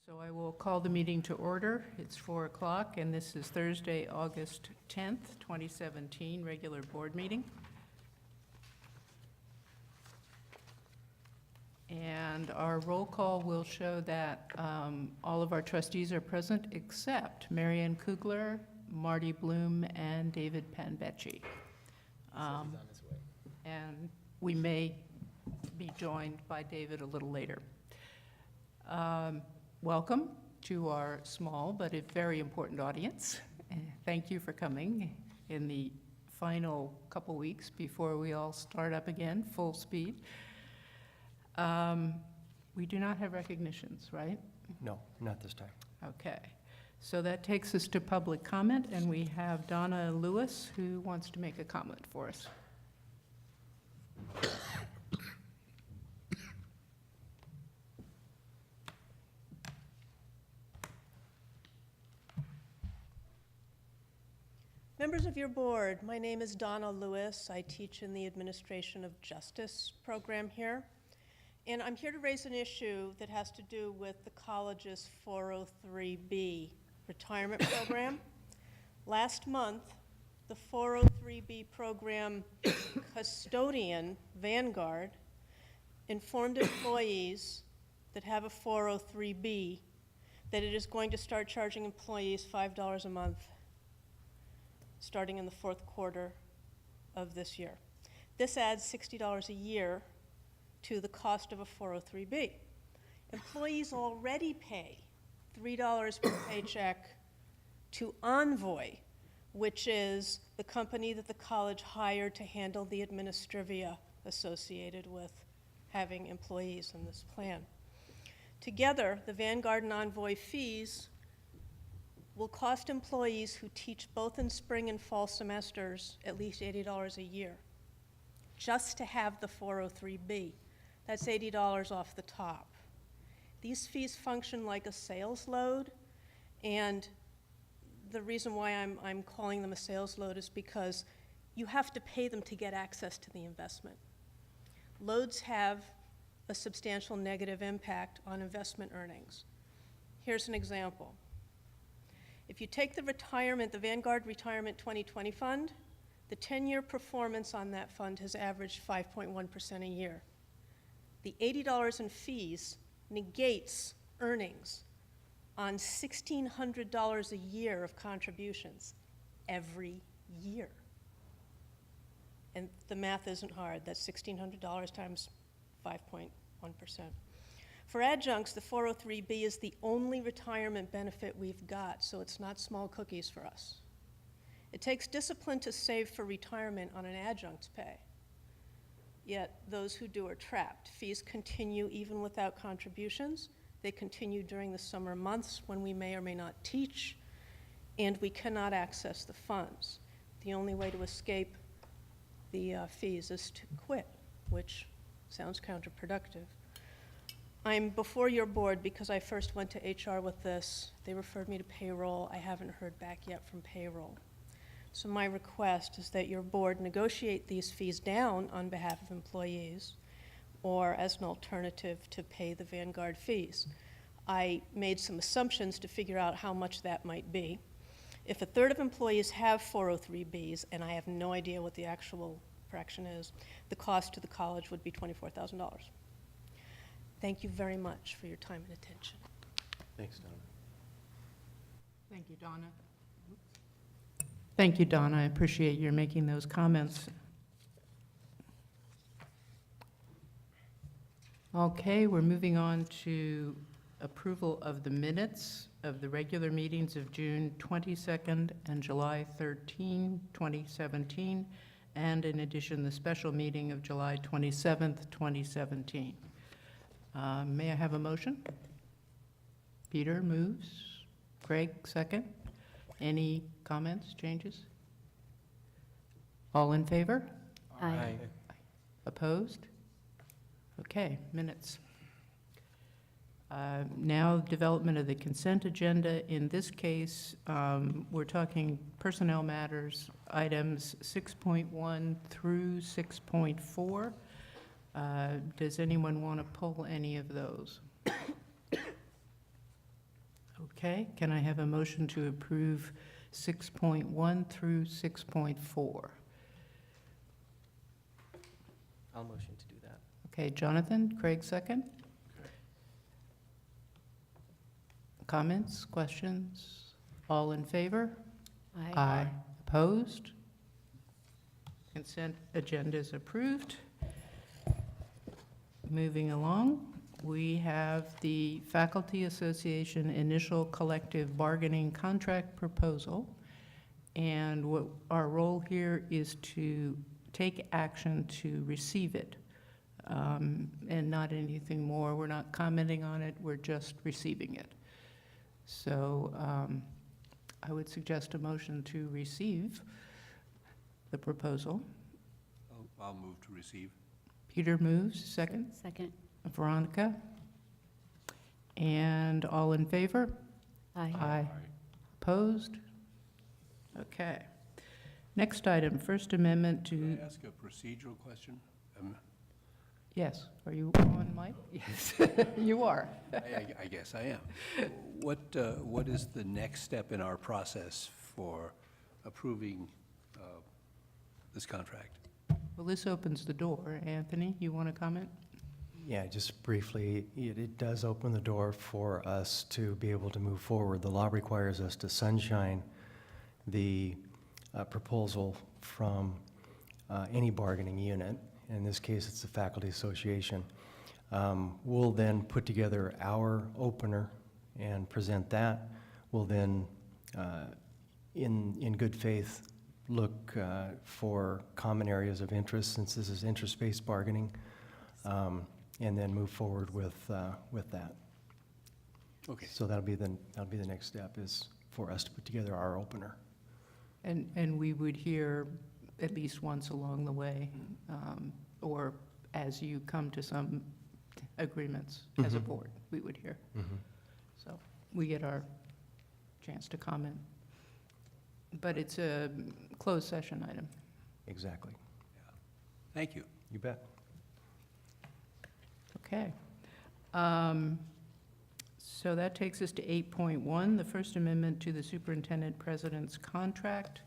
So I will call the meeting to order. It's 4 o'clock, and this is Thursday, August 10th, 2017, regular board meeting. And our roll call will show that all of our trustees are present except Marianne Kugler, Marty Bloom, and David Panbecci. On his way. And we may be joined by David a little later. Welcome to our small but a very important audience. Thank you for coming in the final couple weeks before we all start up again, full speed. We do not have recognitions, right? No, not this time. Okay. So that takes us to public comment, and we have Donna Lewis who wants to make a comment for us. Members of your board, my name is Donna Lewis. I teach in the Administration of Justice program here. And I'm here to raise an issue that has to do with the college's 403B retirement program. Last month, the 403B program custodian, Vanguard, informed employees that have a 403B that it is going to start charging employees $5 a month starting in the fourth quarter of this year. This adds $60 a year to the cost of a 403B. Employees already pay $3 per paycheck to Envoy, which is the company that the college hired to handle the administrivia associated with having employees in this plan. Together, the Vanguard and Envoy fees will cost employees who teach both in spring and fall semesters at least $80 a year, just to have the 403B. That's $80 off the top. These fees function like a sales load, and the reason why I'm calling them a sales load is because you have to pay them to get access to the investment. Loads have a substantial negative impact on investment earnings. Here's an example. If you take the Vanguard Retirement 2020 Fund, the 10-year performance on that fund has averaged 5.1% a year. The $80 in fees negates earnings on $1,600 a year of contributions every year. And the math isn't hard. That's $1,600 times 5.1%. For adjuncts, the 403B is the only retirement benefit we've got, so it's not small cookies for us. It takes discipline to save for retirement on an adjunct's pay. Yet those who do are trapped. Fees continue even without contributions. They continue during the summer months when we may or may not teach, and we cannot access the funds. The only way to escape the fees is to quit, which sounds counterproductive. I'm before your board because I first went to HR with this. They referred me to payroll. I haven't heard back yet from payroll. So my request is that your board negotiate these fees down on behalf of employees or as an alternative to pay the Vanguard fees. I made some assumptions to figure out how much that might be. If a third of employees have 403Bs, and I have no idea what the actual fraction is, the cost to the college would be $24,000. Thank you very much for your time and attention. Thanks, Donna. Thank you, Donna. Thank you, Donna. I appreciate your making those comments. Okay, we're moving on to approval of the minutes of the regular meetings of June 22nd and July 13, 2017, and in addition, the special meeting of July 27th, 2017. May I have a motion? Peter moves. Craig, second. Any comments, changes? All in favor? Aye. Opposed? Okay, minutes. Now, development of the consent agenda. In this case, we're talking personnel matters, items 6.1 through 6.4. Does anyone want to pull any of those? Okay, can I have a motion to approve 6.1 through 6.4? I'll motion to do that. Okay, Jonathan, Craig second. Comments, questions? All in favor? Aye. Opposed? Consent agenda is approved. Moving along, we have the Faculty Association Initial Collective Bargaining Contract Proposal. And what our role here is to take action to receive it, and not anything more. We're not commenting on it, we're just receiving it. So I would suggest a motion to receive the proposal. I'll move to receive. Peter moves, second. Second. Veronica. And all in favor? Aye. Opposed? Okay. Next item, First Amendment to, Can I ask a procedural question? yes, are you on, Mike? Yes, you are. I guess I am. What is the next step in our process for approving this contract? Well, this opens the door. Anthony, you want to comment? Yeah, just briefly, it does open the door for us to be able to move forward. The law requires us to sunshine the proposal from any bargaining unit. In this case, it's the Faculty Association. We'll then put together our opener and present that. We'll then, in good faith, look for common areas of interest, since this is interest-based bargaining, and then move forward with that. Okay. So that'll be the next step, is for us to put together our opener. And we would hear at least once along the way, or as you come to some agreements as a Mhm. board, we would hear. Mhm. So we get our chance to comment. But it's a closed session item. Exactly. Thank you. You bet. Okay. So that takes us to 8.1, the First Amendment to the Superintendent President's Contract.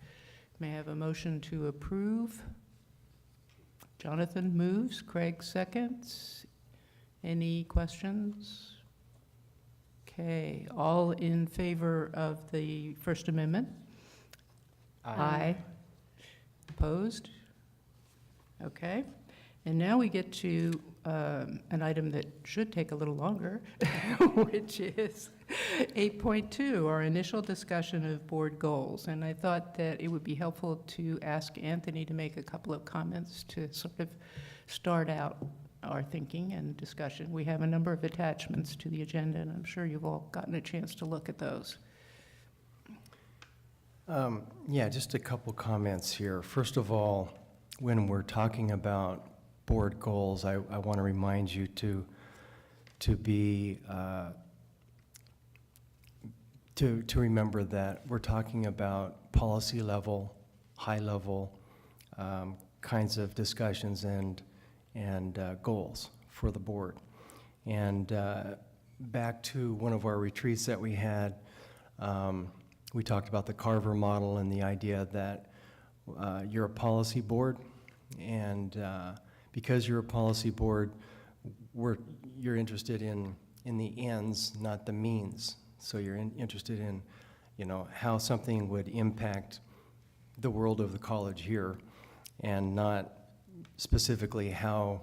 May I have a motion to approve? Jonathan moves, Craig seconds. Any questions? Okay, all in favor of the First Amendment? Aye. Opposed? Okay. And now we get to an item that should take a little longer, which is 8.2, our initial discussion of board goals. And I thought that it would be helpful to ask Anthony to make a couple of comments to sort of start out our thinking and discussion. We have a number of attachments to the agenda, and I'm sure you've all gotten a chance to look at those. Yeah, just a couple comments here. First of all, when we're talking about board goals, I want to remind you to remember that we're talking about policy level, high level kinds of discussions and goals for the board. And back to one of our retreats that we had, we talked about the Carver model and the idea that you're a policy board, and because you're a policy board, you're interested in the ends, not the means. So you're interested in, how something would impact the world of the college here, and not specifically how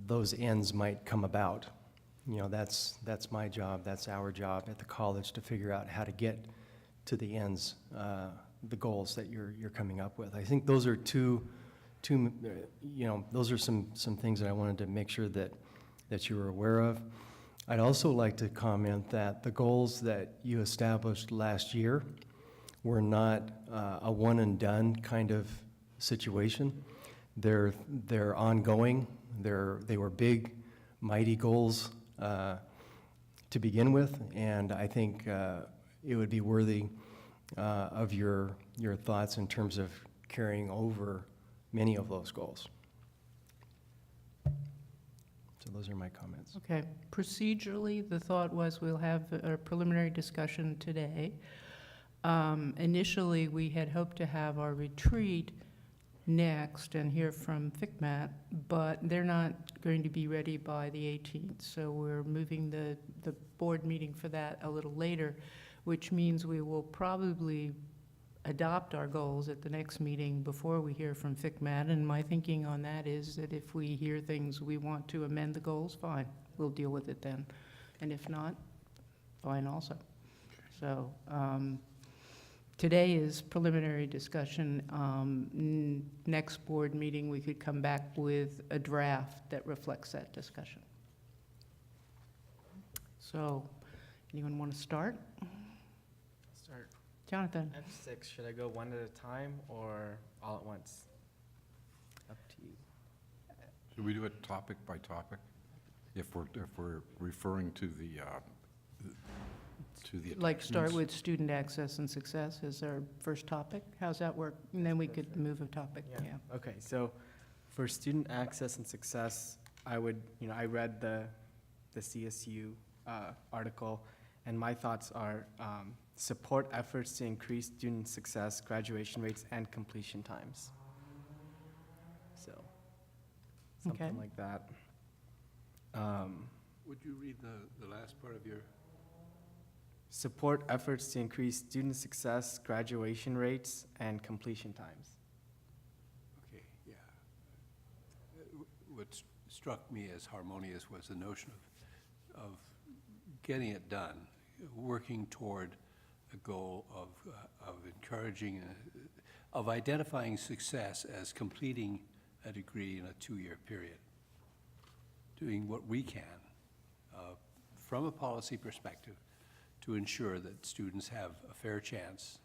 those ends might come about. That's my job, that's our job at the college, to figure out how to get to the ends, the goals that you're coming up with. I think those are those are some things that I wanted to make sure that you were aware of. I'd also like to comment that the goals that you established last year were not a one and done kind of situation. They're ongoing. They were big, mighty goals to begin with, and I think it would be worthy of your thoughts in terms of carrying over many of those goals. So those are my comments. Okay, procedurally, the thought was we'll have a preliminary discussion today. Initially, we had hoped to have our retreat next and hear from FCMAT, but they're not going to be ready by the 18th, so we're moving the board meeting for that a little later, which means we will probably adopt our goals at the next meeting before we hear from FCMAT, and my thinking on that is that if we hear things we want to amend the goals, fine, we'll deal with it then, and if not, fine also. So, today is preliminary discussion. Next board meeting, we could come back with a draft that reflects that discussion. So, anyone want to start? Start. Jonathan? I have 6. Should I go one at a time or all at once? Up to you. Should we do it topic by topic? If we're referring to the Like start attachments? with student access and success as our first topic? How's that work? And then we could move a topic, yeah. Okay, so for student access and success, I would, I read the CSU article, and my thoughts are support efforts to increase student success, graduation rates, and completion times. So, something Okay. like that. Would you read the last part of your, Support efforts to increase student success, graduation rates, and completion times. okay, yeah. What struck me as harmonious was the notion of getting it done, working toward a goal of encouraging, of identifying success as completing a degree in a 2-year period, doing what we can from a policy perspective to ensure that students have a fair chance,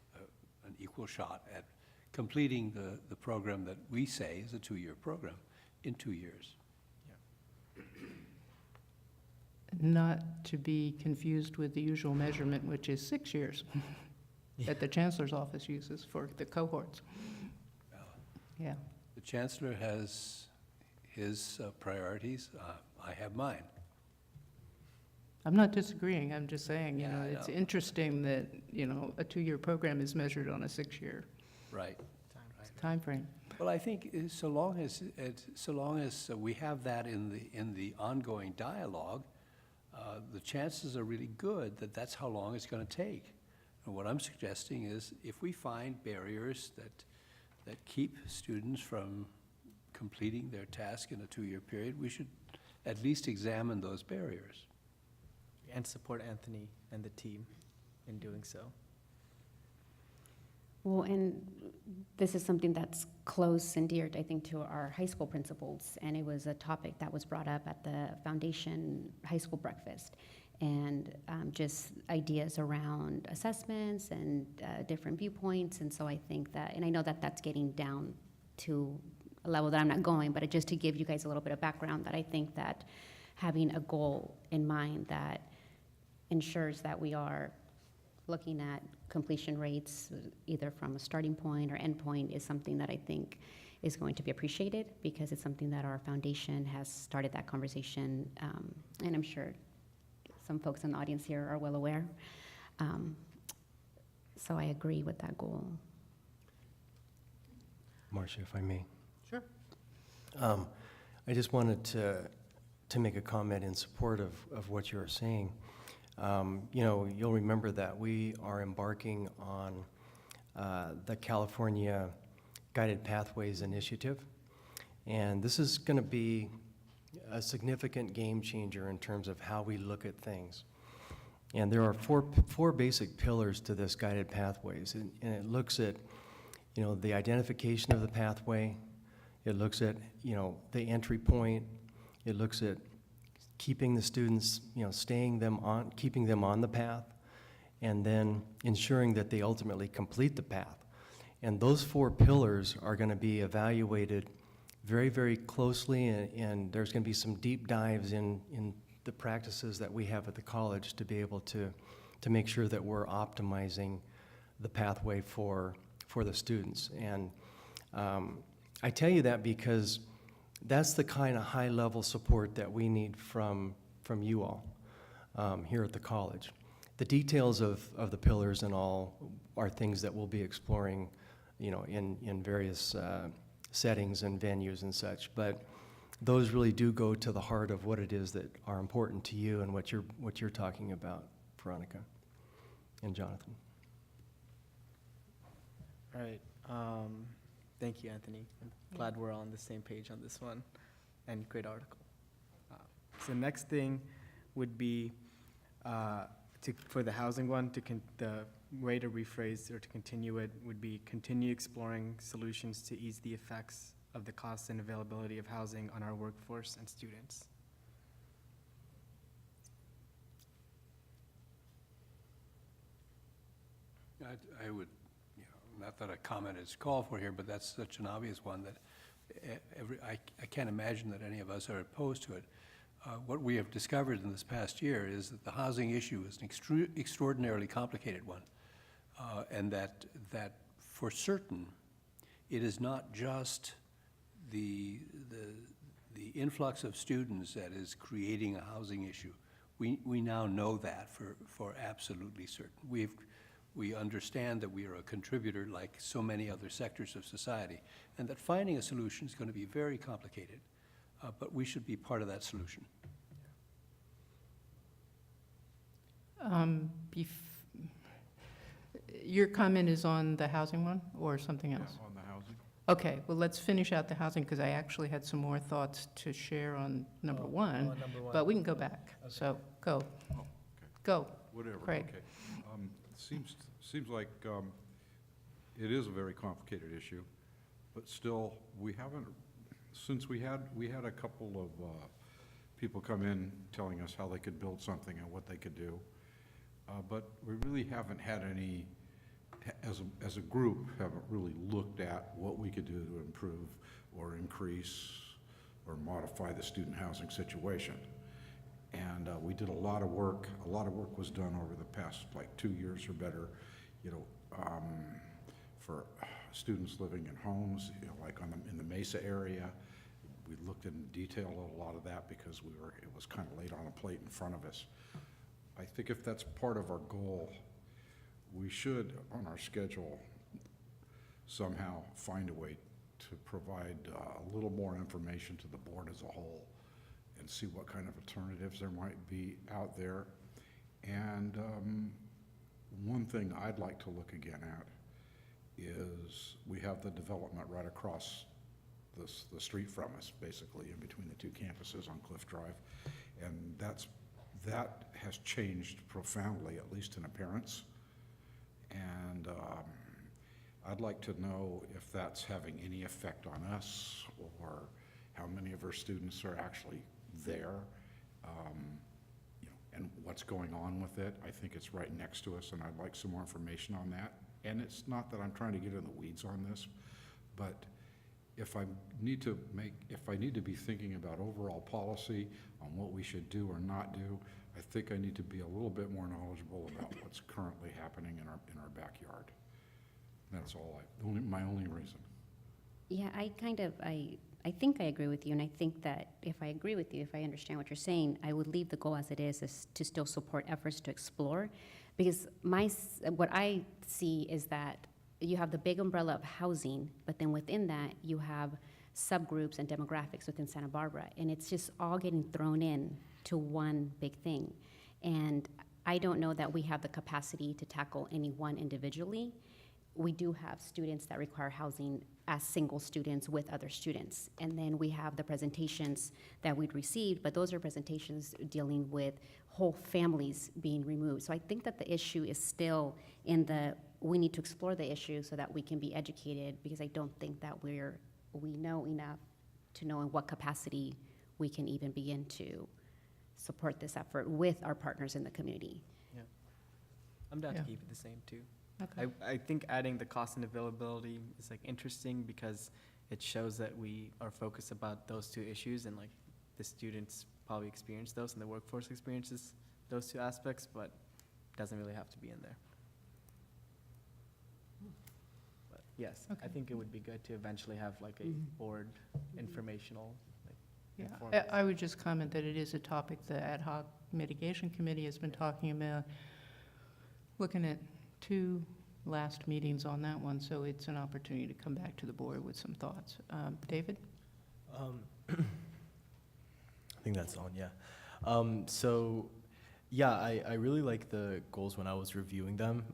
an equal shot at completing the program that we say is a 2-year program in 2 years. Not to be confused with the usual measurement, which is 6 years, that the chancellor's office uses for the cohorts. Yeah, The chancellor has his priorities, I have mine. I'm not disagreeing, I'm just saying, Yeah, I it's know. interesting that, a 2-year program is measured on a 6-year Right. timeframe. Well, I think so long as we have that in the ongoing dialogue, the chances are really good that that's how long it's going to take. And what I'm suggesting is if we find barriers that keep students from completing their task in a 2-year period, we should at least examine those barriers. And support Anthony and the team in doing so. Well, and this is something that's close and dear, I think, to our high school principals, and it was a topic that was brought up at the foundation high school breakfast, and just ideas around assessments and different viewpoints, and so I think that, and I know that that's getting down to a level that I'm not going, but just to give you guys a little bit of background, that I think that having a goal in mind that ensures that we are looking at completion rates, either from a starting point or end point, is something that I think is going to be appreciated, because it's something that our foundation has started that conversation, and I'm sure some folks in the audience here are well aware. So I agree with that goal. Marcia, if I may. Sure. I just wanted to make a comment in support of what you were saying. You'll remember that we are embarking on the California Guided Pathways Initiative, and this is going to be a significant game changer in terms of how we look at things. And there are four basic pillars to this Guided Pathways, and it looks at, the identification of the pathway. It looks at, the entry point. It looks at keeping the students, keeping them on the path, and then ensuring that they ultimately complete the path. And those 4 pillars are going to be evaluated very, very closely, and there's going to be some deep dives in the practices that we have at the college to be able to make sure that we're optimizing the pathway for the students. And I tell you that because that's the kind of high-level support that we need from you all here at the college. The details of the pillars and all are things that we'll be exploring, you know, in various settings and venues and such. But those really do go to the heart of what it is that are important to you and what you're talking about, Veronica and Jonathan. All right. Thank you, Anthony. I'm glad we're on the same page on this one, and great article. So next thing would be for the housing one, the way to rephrase or to continue it would be continue exploring solutions to ease the effects of the cost and availability of housing on our workforce and students. I would, you know, not that a comment is called for here, but that's such an obvious one that I can't imagine that any of us are opposed to it. What we have discovered in this past year is that the housing issue is an extraordinarily complicated one, and that for certain, it is not just the influx of students that is creating a housing issue. We now know that for absolutely certain. We understand that we are a contributor like so many other sectors of society, and that finding a solution is going to be very complicated, but we should be part of that solution. Your comment is on the housing one or something Yeah, else? on the housing. Okay, well, let's finish out the housing, because I actually had some more thoughts to share on number one, but we can go back. So, go. Oh, okay. Go. Whatever, Craig. okay. Seems like it is a very complicated issue, but still, we haven't, since we had a couple of people come in telling us how they could build something and what they could do, but we really haven't had any, as a group, haven't really looked at what we could do to improve or increase or modify the student housing situation. And we did a lot of work. A lot of work was done over the past, like, 2 years or better, you know, for students living in homes, you know, like in the Mesa area. We looked in detail at a lot of that because it was kind of laid on a plate in front of us. I think if that's part of our goal, we should, on our schedule, somehow find a way to provide a little more information to the board as a whole and see what kind of alternatives there might be out there. And one thing I'd like to look again at is we have the development right across the street from us, basically, in between the two campuses on Cliff Drive. And that has changed profoundly, at least in appearance. And I'd like to know if that's having any effect on us or how many of our students are actually there, you know, and what's going on with it. I think it's right next to us, and I'd like some more information on that. And it's not that I'm trying to get in the weeds on this, but if I need to be thinking about overall policy on what we should do or not do, I think I need to be a little bit more knowledgeable about what's currently happening in our backyard. That's all my only reason. Yeah, I think I agree with you, and I think that if I agree with you, if I understand what you're saying, I would leave the goal as it is to still support efforts to explore, because what I see is that you have the big umbrella of housing, but then within that, you have subgroups and demographics within Santa Barbara, and it's just all getting thrown in to one big thing. And I don't know that we have the capacity to tackle any one individually. We do have students that require housing as single students with other students. And then we have the presentations that we'd received, but those are presentations dealing with whole families being removed. So I think that the issue is still we need to explore the issue so that we can be educated, because I don't think that we know enough to know in what capacity we can even begin to support this effort with our partners in the community. Yeah. I'm down to Yeah. keep it the same, too. Okay. I think adding the cost and availability is like interesting because it shows that we are focused about those two issues, and like the students probably experience those and the workforce experiences those two aspects, but it doesn't really have to be in there. But yes, I Okay. think it would be good to eventually have like a Mhm. board informational Yeah, inform us. I would just comment that it is a topic the Ad hoc Mitigation Committee has been talking about, looking at 2 last meetings on that one, so it's an opportunity to come back to the board with some thoughts. David? I think that's on, yeah. So, yeah, I really like the goals when I was reviewing them,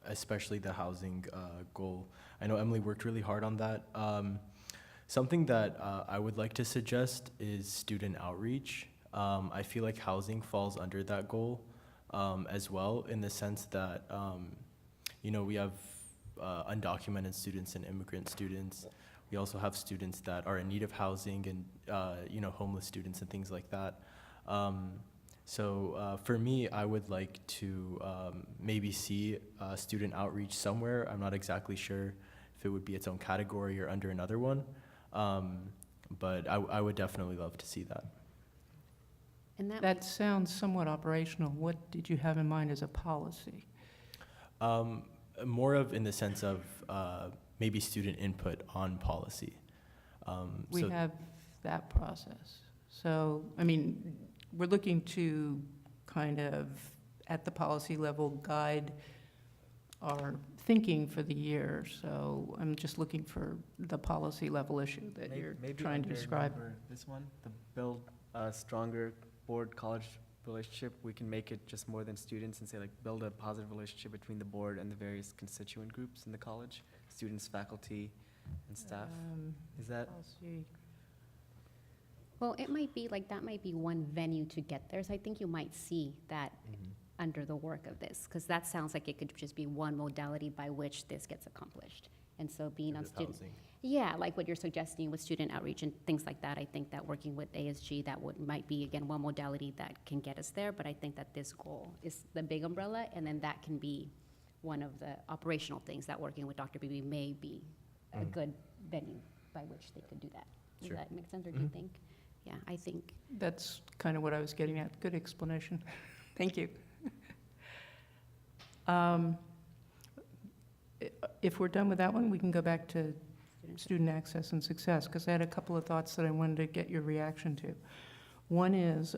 especially the housing goal. I know Emily worked really hard on that. Something that I would like to suggest is student outreach. I feel like housing falls under that goal as well, in the sense that, you know, we have undocumented students and immigrant students. We also have students that are in need of housing and, you know, homeless students and things like that. So for me, I would like to maybe see student outreach somewhere. I'm not exactly sure if it would be its own category or under another one. But I would definitely love to see that. And that, That sounds somewhat operational. What did you have in mind as a policy? More of in the sense of maybe student input on policy. We So- have that process. So, I mean, we're looking to kind of, at the policy level, guide our thinking for the year. So I'm just looking for the policy level issue that you're Maybe trying to under describe. number this one, the build a stronger board-college relationship, we can make it just more than students and say like, build a positive relationship between the board and the various constituent groups in the college, students, faculty, and staff. Is that? Policy. well, it might be like, that might be one venue to get there. So I think you might see that under the work of this, because that sounds like it could just be one modality by which this gets accomplished. And so being on With student, housing. yeah, like what you're suggesting with student outreach and things like that, I think that working with ASG, that might be, again, one modality that can get us there, but I think that this goal is the big umbrella, and then that can be one of the operational things that working with Dr. Beebe may be a good venue by which they could do that. Does Sure. that make sense, or do you think? Yeah, I think, That's kind of what I was getting at. Good explanation. Thank you. If we're done with that one, we can go back to student access and success, because I had a couple of thoughts that I wanted to get your reaction to. One is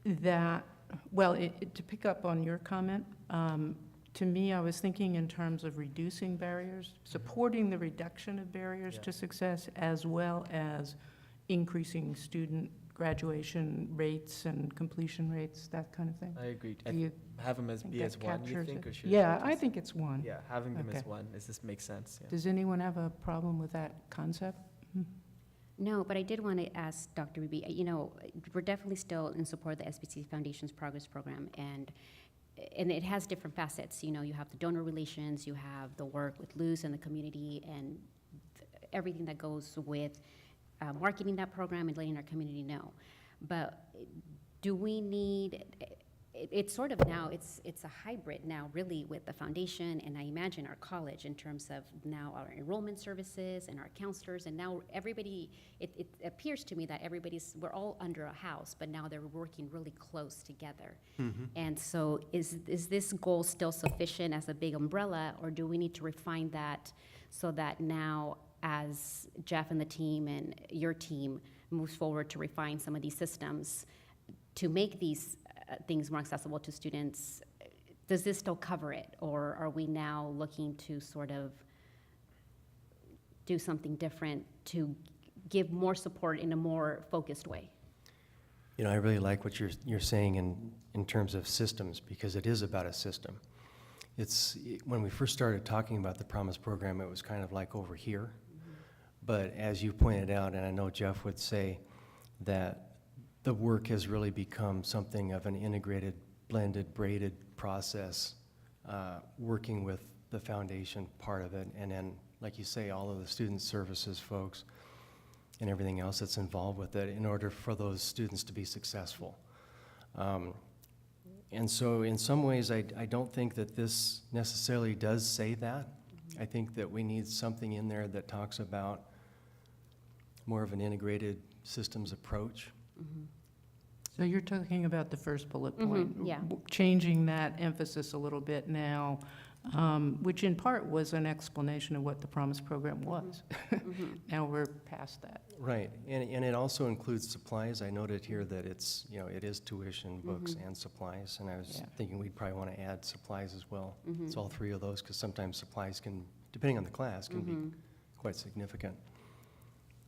that, well, to pick up on your comment, to me, I was thinking in terms of reducing barriers, supporting the reduction of barriers Yeah. to success, as well as increasing student graduation rates and completion rates, that kind of thing. I agree. Do you Have them as think be that as one, you captures think, it? or should? Yeah, it I just- think it's one. Yeah, having them as Okay. one, does this make sense? Yeah. Does anyone have a problem with that concept? no, but I did want to ask Dr. Beebe, you know, we're definitely still in support of the SBC Foundation's Progress Program, and it has different facets. You know, you have the donor relations, you have the work with Luz and the community, and everything that goes with marketing that program and letting our community know. But do we need, it's sort of now, it's a hybrid now, really, with the foundation, and I imagine our college, in terms of now our enrollment services and our counselors, and now everybody, it appears to me that we're all under a house, but now they're working really close together. And so is this goal still sufficient as a big umbrella, or do we need to refine that so that now, as Jeff and the team and your team moves forward to refine some of these systems to make these things more accessible to students, does this still cover it? Or are we now looking to sort of do something different to give more support in a more focused way? You know, I really like what you're saying in terms of systems, because it is about a system. When we first started talking about the Promise program, it was kind of like over here. But as you pointed out, and I know Jeff would say, that the work has really become something of an integrated, blended, braided process, working with the foundation part of it, and then, like you say, all of the student services folks and everything else that's involved with it in order for those students to be successful. And so in some ways, I don't think that this necessarily does say that. I think that we need something in there that talks about more of an integrated systems approach. So you're talking about the first bullet point? yeah. Changing that emphasis a little bit now which in part was an explanation of what the Promise Program was. Now we're past that. Right, and it also includes supplies. I noted here that it's, you know, it is tuition, books, and supplies, and I was Yeah. thinking we'd probably want to add supplies as well. It's all three of those, because sometimes supplies can, depending on the class, can be quite significant.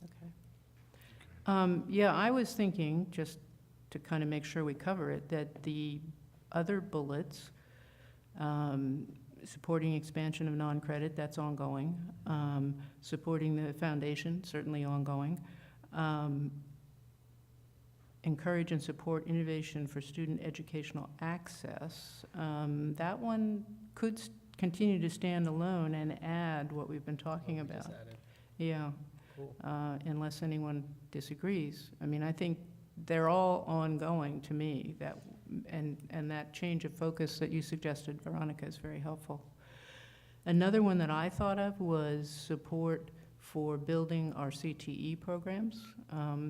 Okay. Yeah, I was thinking, just to kind of make sure we cover it, that the other bullets, supporting expansion of non-credit, that's ongoing. Supporting the foundation, certainly ongoing. Encourage and support innovation for student educational access. That one could continue to stand alone and add what we've been talking about. Yeah, unless anyone disagrees. I mean, I think they're all ongoing to me, that, and that change of focus that you suggested, Veronica, is very helpful. Another one that I thought of was support for building our CTE programs.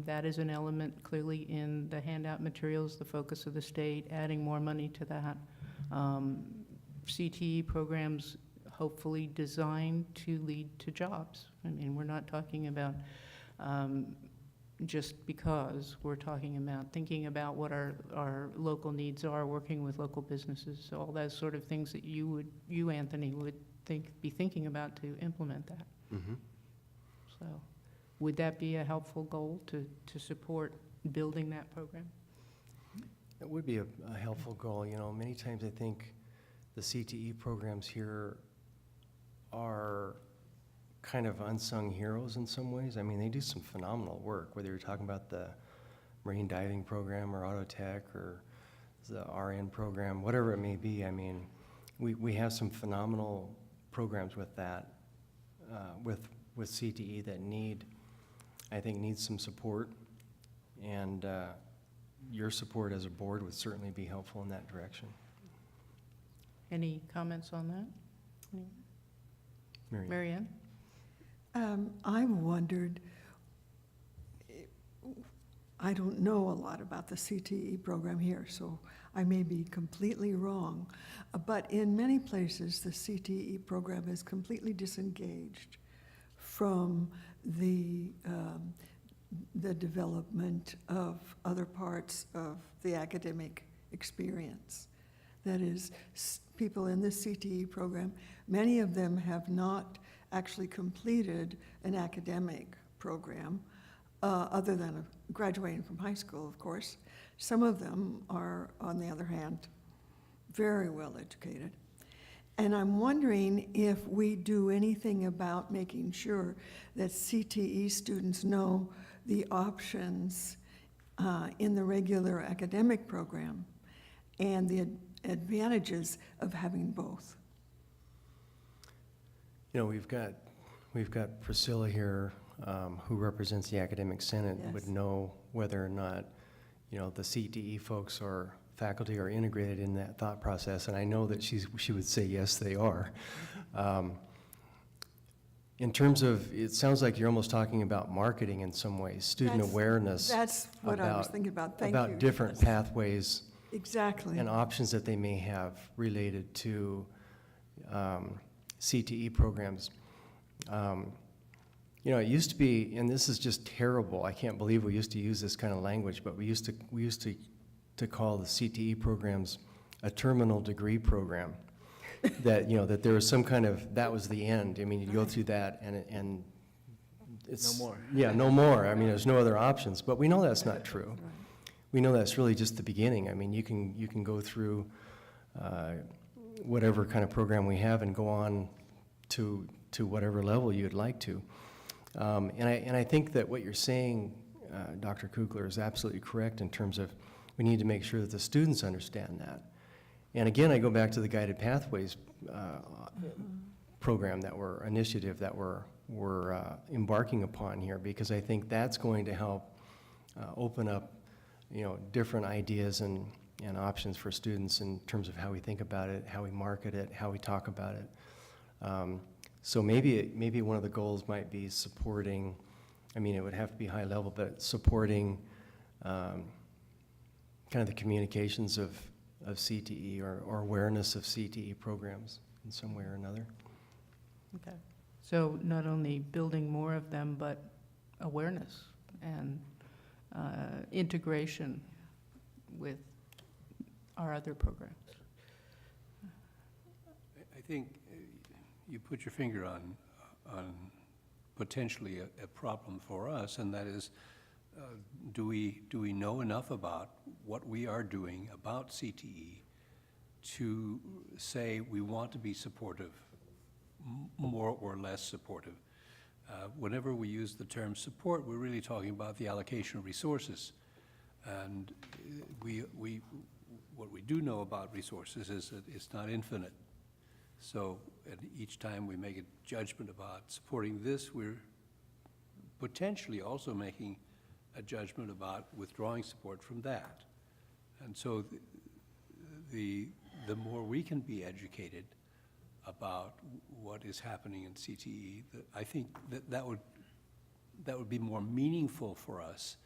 That is an element clearly in the handout materials, the focus of the state, adding more money to that. CTE programs hopefully designed to lead to jobs. I mean, we're not talking about just because, we're talking about thinking about what our local needs are, working with local businesses, so all those sort of things that you, Anthony, would be thinking about to implement that. So would that be a helpful goal to support building that program? It would be a helpful goal. You know, many times I think the CTE programs here are kind of unsung heroes in some ways. I mean, they do some phenomenal work, whether you're talking about the marine diving program or auto tech or the RN program, whatever it may be. I mean, we have some phenomenal programs with that, with CTE that I think need some support, and your support as a board would certainly be helpful in that direction. Any comments on that? Mary Ann? I wondered, I don't know a lot about the CTE program here, so I may be completely wrong, but in many places, the CTE program is completely disengaged from the development of other parts of the academic experience. That is, people in the CTE program, many of them have not actually completed an academic program, other than graduating from high school, of course. Some of them are, on the other hand, very well educated. And I'm wondering if we do anything about making sure that CTE students know the options in the regular academic program and the advantages of having both. You know, we've got Priscilla here, who represents the Academic Senate, Yes. would know whether or not, you know, the CTE folks or faculty are integrated in that thought process, and I know that she would say yes, they are. In terms of, it sounds like you're almost talking about marketing in some ways, student That's- awareness. That's what I was about- thinking about. Thank you. About different Yes. pathways Exactly. and options that they may have related to CTE programs. You know, it used to be, and this is just terrible, I can't believe we used to use this kind of language, but we used to call the CTE programs a terminal degree program. That, you know, that there was some kind of, that was the end. I mean, you go through that and it's. No more. Yeah, no more. I mean, there's no other options, but we know that's not true. We know that's really just the beginning. I mean, you can go through whatever kind of program we have and go on to whatever level you'd like to. And I think that what you're saying, Dr. Kugler, is absolutely correct in terms of we need to make sure that the students understand that. And again, I go back to the Guided Pathways program initiative that we're embarking upon here, because I think that's going to help open up, you know, different ideas and options for students in terms of how we think about it, how we market it, how we talk about it. So maybe one of the goals might be supporting, I mean, it would have to be high level, but supporting kind of the communications of CTE or awareness of CTE programs. in some way or another. Okay. So not only building more of them, but awareness and integration with our other programs. I think you put your finger on potentially a problem for us, and that is, do we know enough about what we are doing about CTE to say we want to be supportive, more or less supportive? Whenever we use the term support, we're really talking about the allocation of resources. And what we do know about resources is that it's not infinite. So at each time we make a judgment about supporting this, we're potentially also making a judgment about withdrawing support from that. And so the more we can be educated about what is happening in CTE, I think that would be more meaningful for us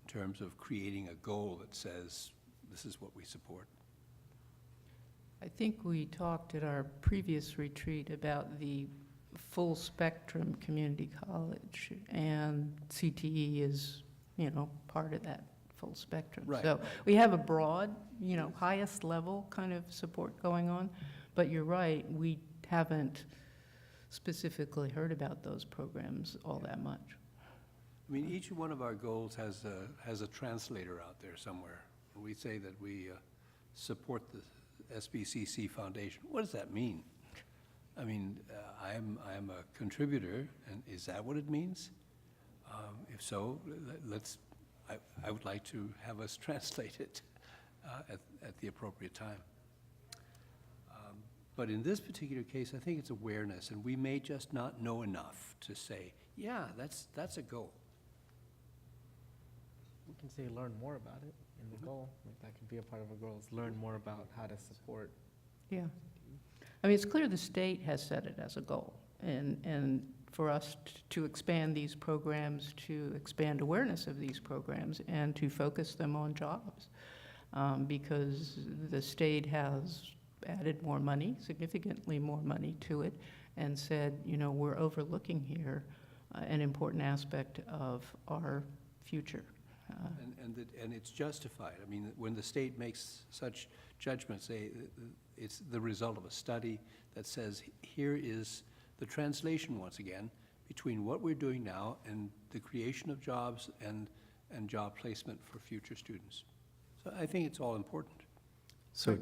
in terms of creating a goal that says, this is what we support. I think we talked at our previous retreat about the full spectrum community college, and CTE is, part of that full spectrum. Right. So we have a broad, highest level kind of support going on, but you're right, we haven't specifically heard about those programs all that much. I mean, each one of our goals has a translator out there somewhere. We say that we support the SBCC Foundation. What does that mean? I mean, I am a contributor, and is that what it means? If so, I would like to have us translate it at the appropriate time. But in this particular case, I think it's awareness, and we may just not know enough to say, yeah, that's a goal. We can say learn more about it in the goal. Like that could be a part of a goal, is learn more about how to support. Yeah. I mean, it's clear the state has set it as a goal, and for us to expand these programs, to expand awareness of these programs, and to focus them on jobs, because the state has added more money, significantly more money to it, and said, we're overlooking here an important aspect of our future. And it's justified. I mean, when the state makes such judgments, it's the result of a study that says, here is the translation, once again, between what we're doing now and the creation of jobs and job placement for future students. So I think it's all important. So,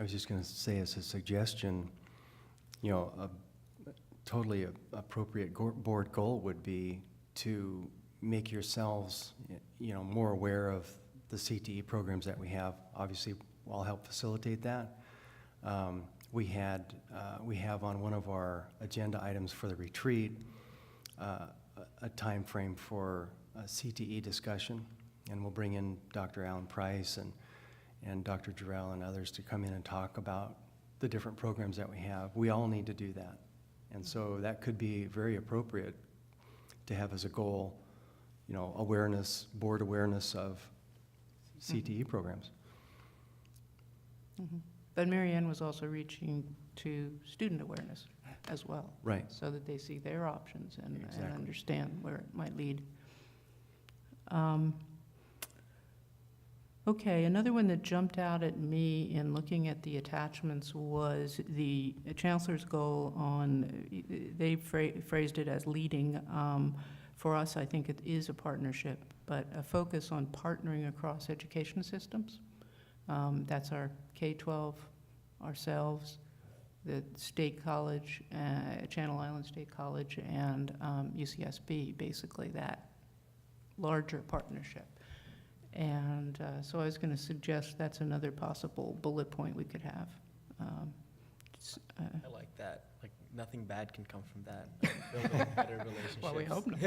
I was just going to say as a suggestion, a totally appropriate board goal would be to make yourselves, more aware of the CTE programs that we have. Obviously, I'll help facilitate that. We have on one of our agenda items for the retreat a time frame for a CTE discussion, and we'll bring in Dr. Alan Price and Dr. Jarrell and others to come in and talk about the different programs that we have. We all need to do that. And so that could be very appropriate to have as a goal, awareness, board awareness of CTE programs. Mhm. But Marianne was also reaching to student awareness as well. Right. So that they see their options and Exactly. understand where it might lead. Okay, another one that jumped out at me in looking at the attachments was the chancellor's goal on, they phrased it as leading. For us, I think it is a partnership, but a focus on partnering across education systems. That's our K-12, ourselves, the State College, Channel Island State College, and UCSB, basically that larger partnership. And so I was going to suggest that's another possible bullet point we could have. I like that. Like, nothing bad can come from that. Building better relationships. Well, we hope not.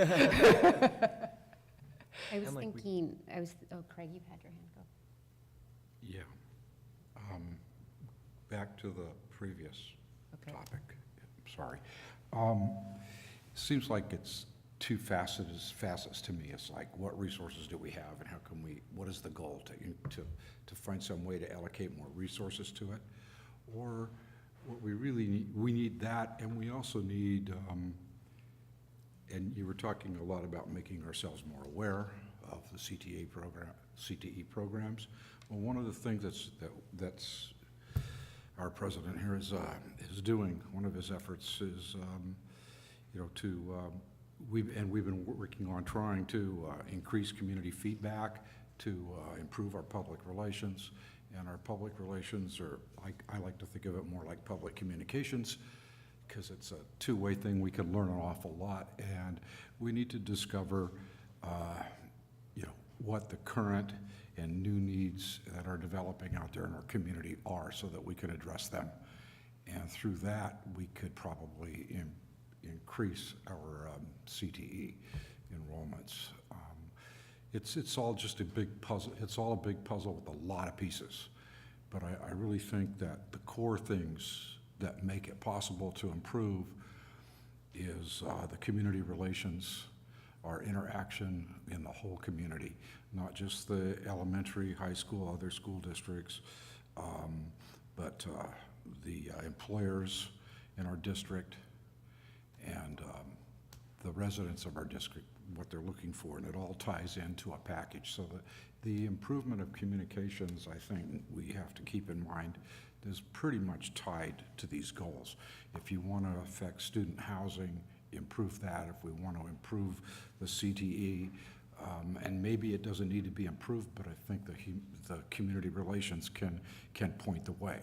I was And like we- thinking, oh, Craig, you've had your hand go. Yeah. Back to the previous Okay. topic, sorry. Seems like it's two facets to me. It's like, what resources do we have, and how can we, what is the goal to find some way to allocate more resources to it? Or what we really need, we need that, and we also need, and you were talking a lot about making ourselves more aware of the CTE programs. Well, one of the things that's our president here is doing, one of his efforts is, we've been working on trying to increase community feedback, to improve our public relations. And our public relations are, I like to think of it more like public communications, because it's a two-way thing. We can learn an awful lot, and we need to discover, what the current and new needs that are developing out there in our community are, so that we can address them. And through that, we could probably increase our CTE enrollments. It's all just a big puzzle. It's all a big puzzle with a lot of pieces. But I really think that the core things that make it possible to improve is the community relations, our interaction in the whole community, not just the elementary, high school, other school districts, but the employers in our district and the residents of our district, what they're looking for, and it all ties into a package. So the improvement of communications, I think we have to keep in mind, is pretty much tied to these goals. If you want to affect student housing, improve that. If we want to improve the CTE, and maybe it doesn't need to be improved, but I think the community relations can point the way.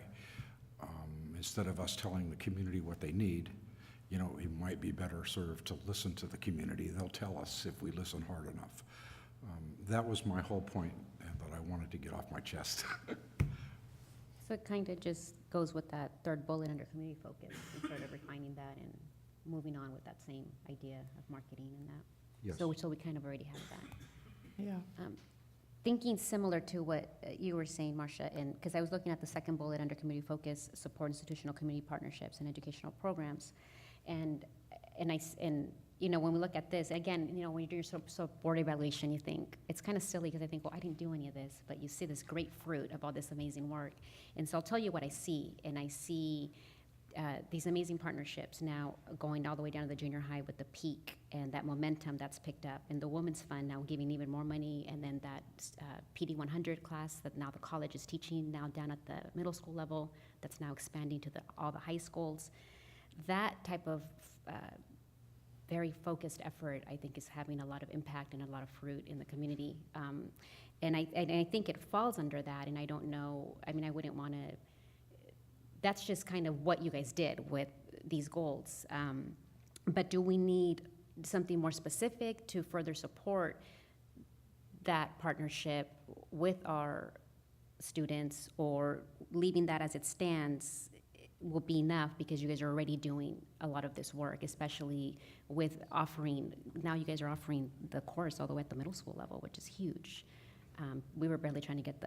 Instead of us telling the community what they need, it might be better served to listen to the community. They'll tell us if we listen hard enough. That was my whole point that I wanted to get off my chest. So it kind of just goes with that third bullet under community focus, and sort of refining that and moving on with that same idea of marketing and that. Yes. So we kind of already have that. Yeah. Thinking similar to what you were saying, Marcia, and because I was looking at the second bullet under community focus, support institutional community partnerships and educational programs, and when we look at this again, when you do your board evaluation, you think it's kind of silly because I think, well, I didn't do any of this, but you see this great fruit of all this amazing work, and so I'll tell you what I see, and I see these amazing partnerships now going all the way down to the junior high with the peak and that momentum that's picked up, and the Women's Fund now giving even more money, and then that PD 100 class that now the college is teaching now down at the middle school level, that's now expanding to all the high schools. That type of very focused effort, I think, is having a lot of impact and a lot of fruit in the community. And I think it falls under that, and I don't know, I wouldn't want to, that's just kind of what you guys did with these goals. But do we need something more specific to further support that partnership with our students, or leaving that as it stands will be enough because you guys are already doing a lot of this work, especially with offering, now you guys are offering the course all the way at the middle school level, which is huge. We were barely trying to get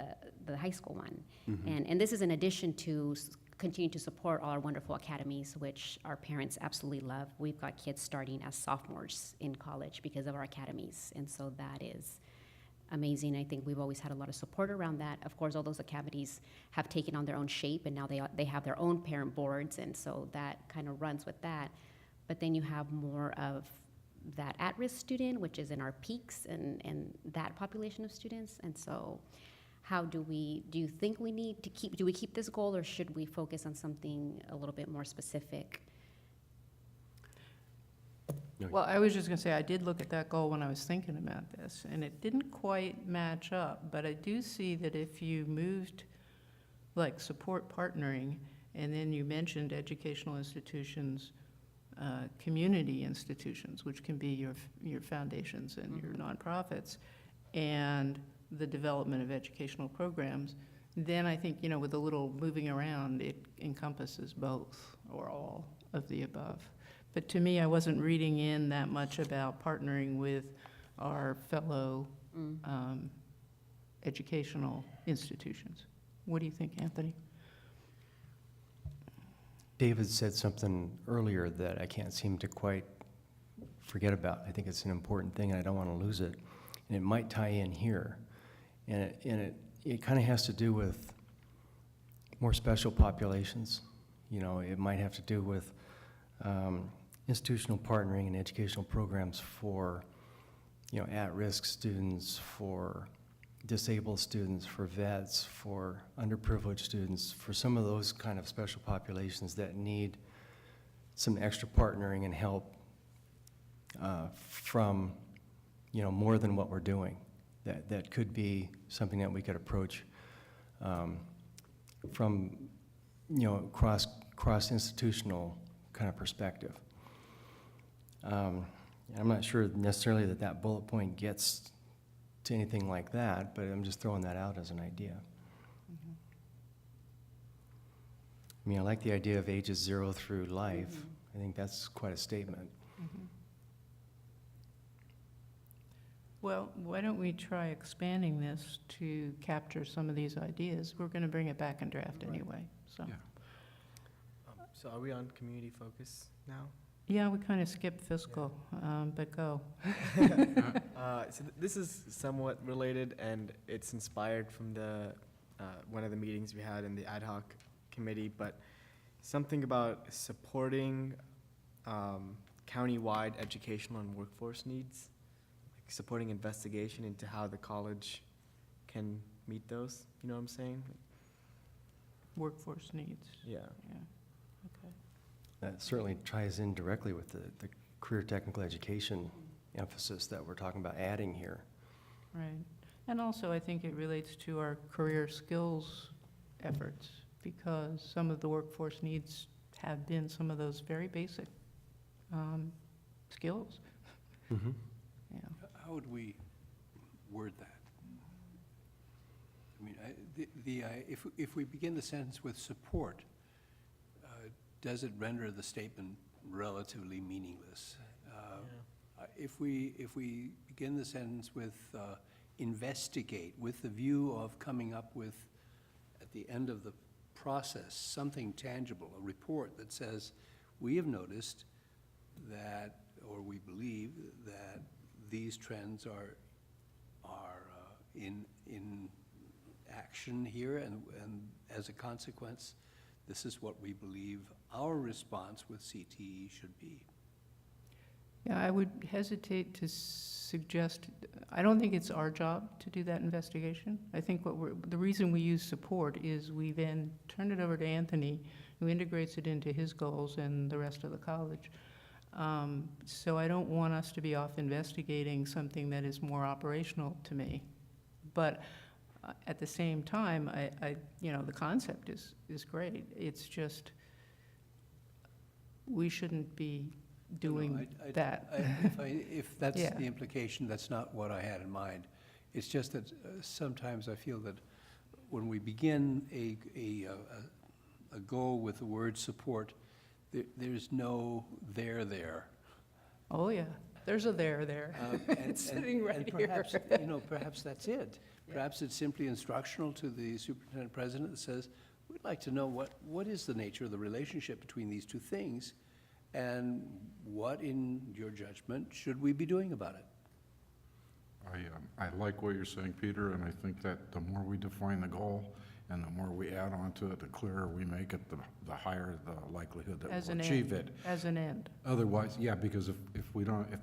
the high school one. Mm-hmm. And this is in addition to continue to support all our wonderful academies, which our parents absolutely love. We've got kids starting as sophomores in college because of our academies, and so that is amazing. I think we've always had a lot of support around that. Of course, all those academies have taken on their own shape, and now they have their own parent boards, and so that kind of runs with that. But then you have more of that at-risk student, which is in our peaks, and that population of students. And so how do you think we need to do we keep this goal, or should we focus on something a little bit more specific? Well, I was just going to say, I did look at that goal when I was thinking about this, and it didn't quite match up, but I do see that if you moved, like, support partnering, and then you mentioned educational institutions, community institutions, which can be your foundations and your nonprofits, and the development of educational programs, then I think, with a little moving around, it encompasses both or all of the above. But to me, I wasn't reading in that much about partnering with our fellow educational institutions. What do you think, Anthony? David said something earlier that I can't seem to quite forget about. I think it's an important thing, and I don't want to lose it. And it might tie in here. And it kind of has to do with more special populations. You know, it might have to do with institutional partnering and educational programs for, you know, at-risk students, for disabled students, for vets, for underprivileged students, for some of those kind of special populations that need some extra partnering and help from, you know, more than what we're doing. That could be something that we could approach from, you know, cross-institutional kind of perspective. I'm not sure necessarily that bullet point gets to anything like that, but I'm just throwing that out as an idea. I mean, I like the idea of ages 0 through life. I think that's quite a statement. Well, why don't we try expanding this to capture some of these ideas? We're going to bring it back in draft anyway, so. Yeah. So are we on community focus now? Yeah, we kind of skipped fiscal, but go. This is somewhat related, and it's inspired from the one of the meetings we had in the ad hoc committee, but something about supporting county-wide educational and workforce needs, like supporting investigation into how the college can meet those. You know what I'm saying? Workforce needs, Yeah. yeah, okay. That certainly ties in directly with the career technical education emphasis that we're talking about adding here. Right. And also, I think it relates to our career skills efforts, because some of the workforce needs have been some of those very basic skills. Mm-hmm. Yeah. How would we word that? I mean, if we begin the sentence with support, does it render the statement relatively meaningless? If we begin the sentence with investigate, with the view of coming up with, at the end of the process, something tangible, a report that says, we have noticed that, or we believe that these trends are in action here, and as a consequence, this is what we believe our response with CTE should be. Yeah, I would hesitate to suggest, I don't think it's our job to do that investigation. I think the reason we use support is we then turn it over to Anthony, who integrates it into his goals and the rest of the college. So I don't want us to be off investigating something that is more operational to me. But at the same time, you know, the concept is great. It's just, we shouldn't be doing that. If that's Yeah. the implication, that's not what I had in mind. It's just that sometimes I feel that when we begin a goal with the word support, there's no there. Oh, yeah, there's a there. It's sitting right and here. perhaps, you know, perhaps that's it. Perhaps it's simply instructional to the superintendent president that says, we'd like to know what is the nature of the relationship between these two things, and what, in your judgment, should we be doing about it? I like what you're saying, Peter, and I think that the more we define the goal and the more we add on to it, the clearer we make it, the higher the likelihood that As we'll an achieve end. it. As an end. Otherwise, yeah, because if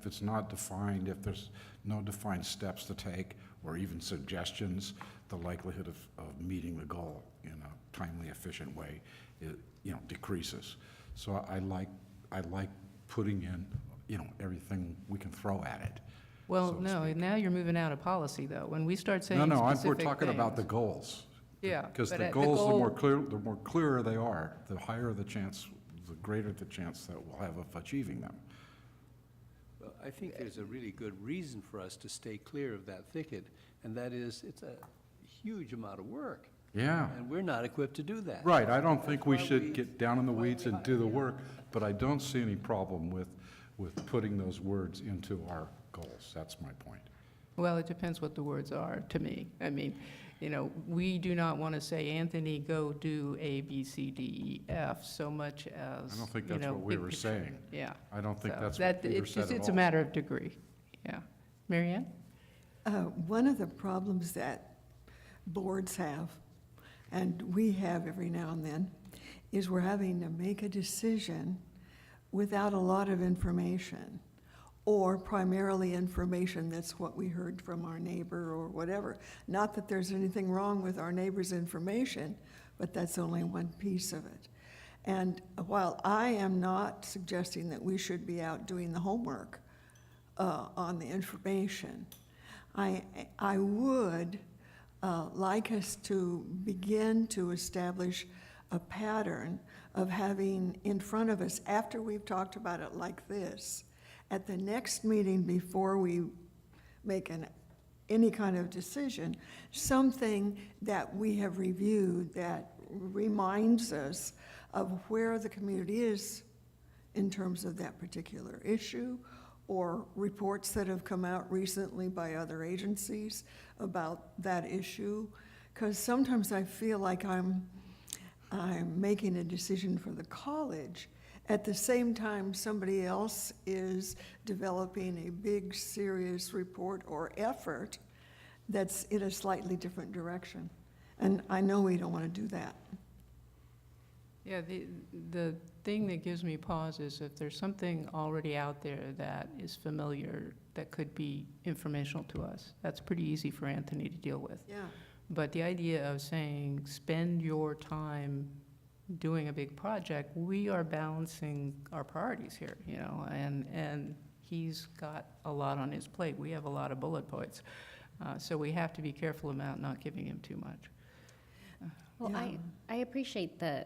it's not defined, if there's no defined steps to take or even suggestions, the likelihood of meeting the goal in a timely, efficient way, decreases. So I like putting in, everything we can throw at it. Well, so to no, speak. now you're moving out of policy, though. When we start saying No, we're specific talking about the things- goals. Yeah, Because but the at goals, goal- the more clearer they are, the higher the chance, the greater the chance that we'll have of achieving them. Well, I think there's a really good reason for us to stay clear of that thicket, and that is, it's a huge amount of work, Yeah. and we're not equipped to do that. Right, I don't think we That's why should we- get down in the why weeds we and do the hire- work, but I don't see any problem with putting those words into our goals. That's my point. Well, it depends what the words are, to me. I mean, we do not want to say, Anthony, go do A, B, C, D, E, F, so much as, I don't think that's what we big were picture. saying. Yeah. I don't think So that's that- what Peter it's said just- at It's a all. matter of degree, yeah. Mary Ann? One of the problems that boards have, and we have every now and then, is we're having to make a decision without a lot of information, or primarily information that's what we heard from our neighbor or whatever. Not that there's anything wrong with our neighbor's information, but that's only one piece of it. And while I am not suggesting that we should be out doing the homework on the information, I would like us to begin to establish a pattern of having in front of us, after we've talked about it like this, at the next meeting before we make any kind of decision, something that we have reviewed that reminds us of where the community is in terms of that particular issue, or reports that have come out recently by other agencies about that issue. Because sometimes I feel like I'm making a decision for the college. At the same time, somebody else is developing a big, serious report or effort that's in a slightly different direction. And I know we don't want to do that. Yeah, the thing that gives me pause is if there's something already out there that is familiar, that could be informational to us, that's pretty easy for Anthony to deal with. Yeah. But the idea of saying, spend your time doing a big project, we are balancing our priorities here, you know, and he's got a lot on his plate. We have a lot of bullet points. So we have to be careful about not giving him too much. Well, Yeah. I appreciate the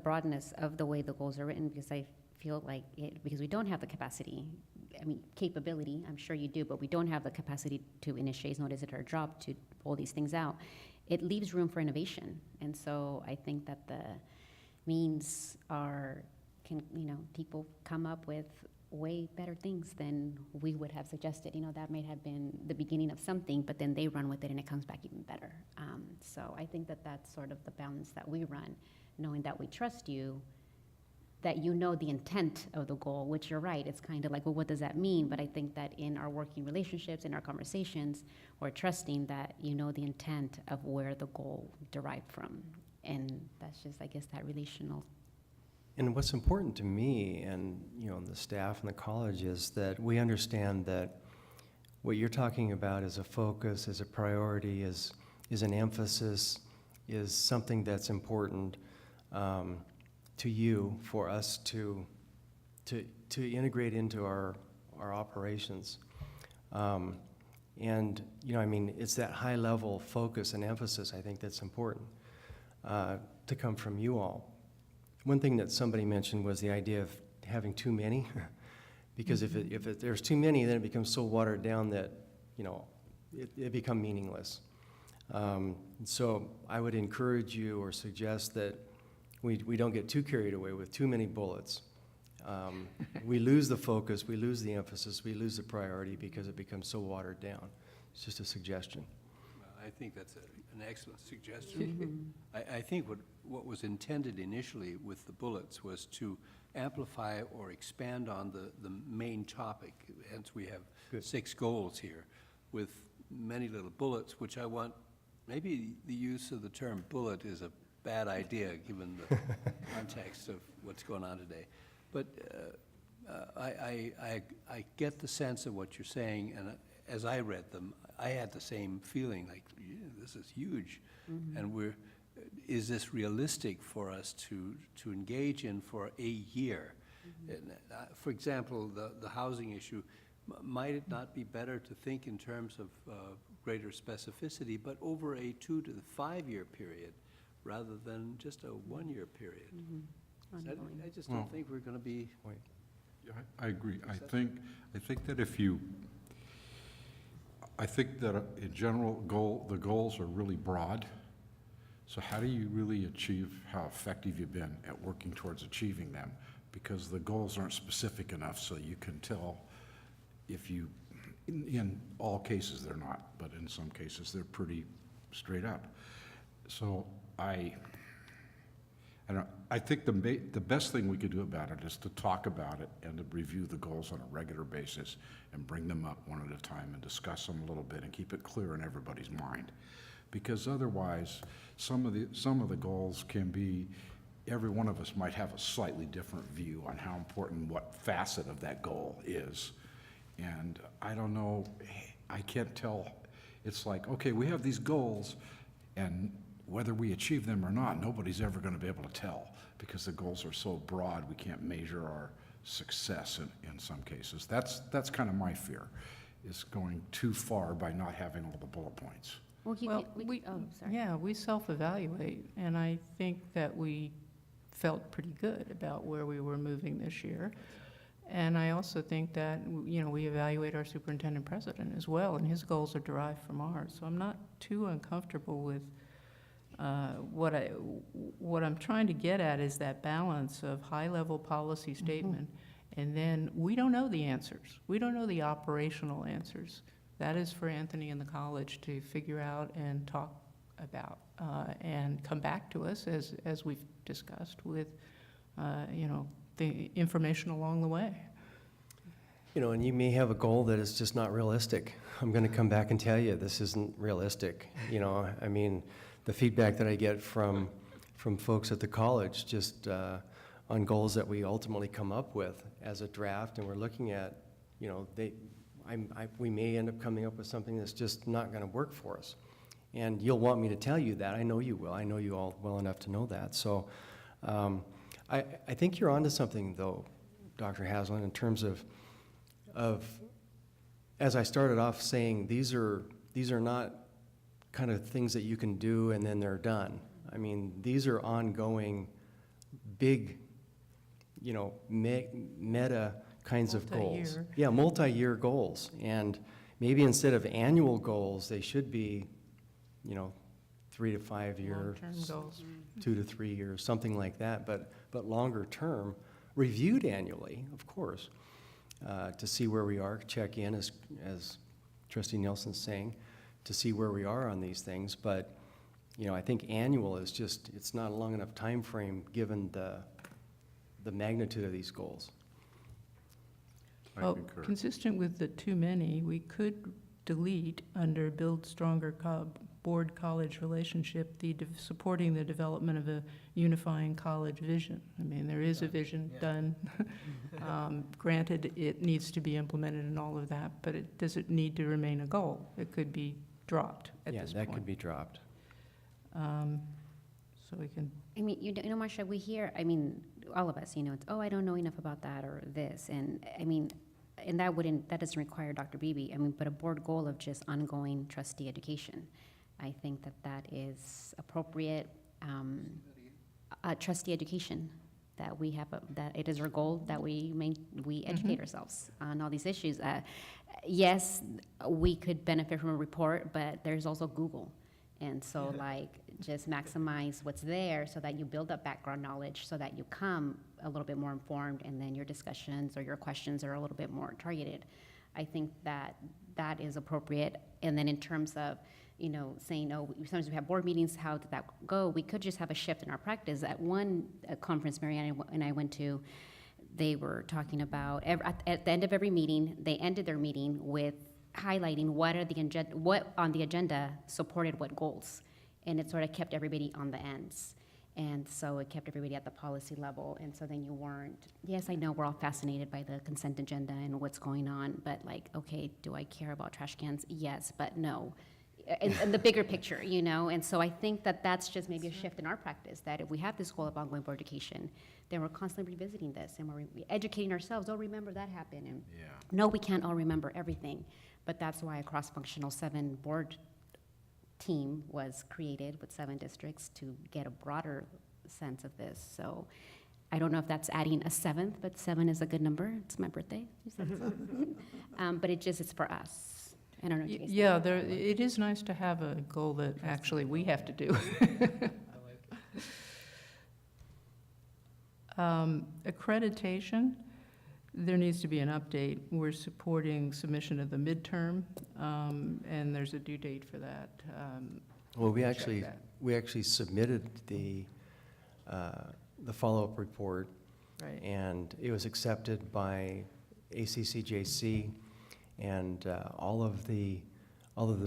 broadness of the way the goals are written, because I feel like because we don't have the capacity, I mean, capability, I'm sure you do, but we don't have the capacity to initiate, nor is it our job to pull these things out. It leaves room for innovation. And so I think that the means people come up with way better things than we would have suggested. You know, that may have been the beginning of something, but then they run with it and it comes back even better. So I think that that's sort of the balance that we run, knowing that we trust you, that you know the intent of the goal, which you're right, it's kind of like, well, what does that mean? But I think that in our working relationships, in our conversations, we're trusting that you know the intent of where the goal derived from. And that's just, I guess, that relational. And what's important to me and, you know, the staff and the college is that we understand that what you're talking about is a focus, is a priority, is an emphasis, is something that's important to you, for us to integrate into our operations. And, you know, I mean, it's that high level focus and emphasis, I think, that's important to come from you all. One thing that somebody mentioned was the idea of having too many, because if there's too many, then it becomes so watered down that, you know, it become meaningless. So I would encourage you or suggest that we don't get too carried away with too many bullets. We lose the focus, we lose the emphasis, we lose the priority because it becomes so watered down. It's just a suggestion. I think that's an excellent suggestion. I think what was intended initially with the bullets was to amplify or expand on the main topic. Hence, we have 6 goals here with many little bullets, which I want, maybe the use of the term bullet is a bad idea given the context of what's going on today. But I get the sense of what you're saying, and as I read them, I had the same feeling, like, yeah, this is huge. And is this realistic for us to engage in for a year? And, for example, the housing issue, might it not be better to think in terms of greater specificity, but over a 2 to 5 year period, rather than just a 1 year period? I just don't think we're going to be. Yeah, I agree. I think that in general, the goals are really broad. So how do you really achieve how effective you've been at working towards achieving them? Because the goals aren't specific enough so you can tell if you, in all cases they're not, but in some cases they're pretty straight up. So I think the best thing we could do about it is to talk about it and to review the goals on a regular basis and bring them up one at a time and discuss them a little bit and keep it clear in everybody's mind. because otherwise, some of the goals can be, every one of us might have a slightly different view on how important what facet of that goal is. And I don't know, I can't tell. It's like, okay, we have these goals, and whether we achieve them or not, nobody's ever going to be able to tell, because the goals are so broad, we can't measure our success in some cases. That's kind of my fear, is going too far by not having all the bullet points. Well, Well, oh, sorry. Yeah, we self-evaluate, and I think that we felt pretty good about where we were moving this year. And I also think that, you know, we evaluate our superintendent president as well, and his goals are derived from ours. So I'm not too uncomfortable with what I'm trying to get at is that balance of high-level policy statement, and then we don't know the answers. We don't know the operational answers. That is for Anthony and the college to figure out and talk about, and come back to us, as we've discussed, with, you know, the information along the way. You know, and you may have a goal that is just not realistic. I'm going to come back and tell you, this isn't realistic. You know, I mean, the feedback that I get from folks at the college, just on goals that we ultimately come up with as a draft, and we're looking at, you know, we may end up coming up with something that's just not going to work for us. And you'll want me to tell you that. I know you will. I know you all well enough to know that. So I think you're onto something, though, Dr. Haslam, in terms of, as I started off saying, these are not kind of things that you can do and then they're done. I mean, these are ongoing, big, you know, meta kinds of goals. Multi-year. Yeah, multi-year goals. And maybe instead of annual goals, they should be, you know, 3 to 5 years, Long-term goals. 2 to 3 years, something like that, but longer term, reviewed annually, of course, to see where we are, check in, as Trustee Nielsen's saying, to see where we are on these things. But, you know, I think annual is just, it's not a long enough time frame given the magnitude of these goals. I Well, concur. consistent with the too many, we could delete under build stronger board-college relationship, supporting the development of a unifying college vision. I mean, there is a vision done. Granted, it needs to be implemented and all of that, but does it need to remain a goal? It could be dropped at Yeah, this that point. could be dropped. So we can, I mean, you know, Marcia, we hear, I mean, all of us, you know, it's, oh, I don't know enough about that or this. And I mean, and that doesn't require Dr. Beebe. I mean, but a board goal of just ongoing trustee education. I think that is appropriate. Trustee education, that we have, that it is our goal that we educate ourselves on all these issues. Yes, we could benefit from a report, but there's also Google. And so like, just maximize what's there so that you build up background knowledge so that you come a little bit more informed, and then your discussions or your questions are a little bit more targeted. I think that is appropriate. And then in terms of, you know, saying, oh, sometimes we have board meetings, how did that go? We could just have a shift in our practice. At one conference Marianne and I went to, they were talking about, at the end of every meeting, they ended their meeting with highlighting what on the agenda supported what goals. And it sort of kept everybody on the ends. And so it kept everybody at the policy level. And so then you weren't, yes, I know we're all fascinated by the consent agenda and what's going on, but like, okay, do I care about trash cans? Yes, but no. And the bigger picture, you know? And so I think that's just maybe a shift in our practice, that if we have this goal of ongoing board education, then we're constantly revisiting this and we're educating ourselves. Oh, remember that happened. And no, we can't all remember everything. But that's why a cross-functional 7 board team was created with 7 districts to get a broader sense of this. So I don't know if that's adding a 7th, but 7 is a good number. It's my birthday. But it's for us. I don't know. What you guys think. yeah, it is nice to have a goal that actually we have to do. Accreditation, there needs to be an update. We're supporting submission of the midterm, and there's a due date for that. Well, we check actually that. submitted the follow-up report, Right. and it was accepted by ACCJC, and all of the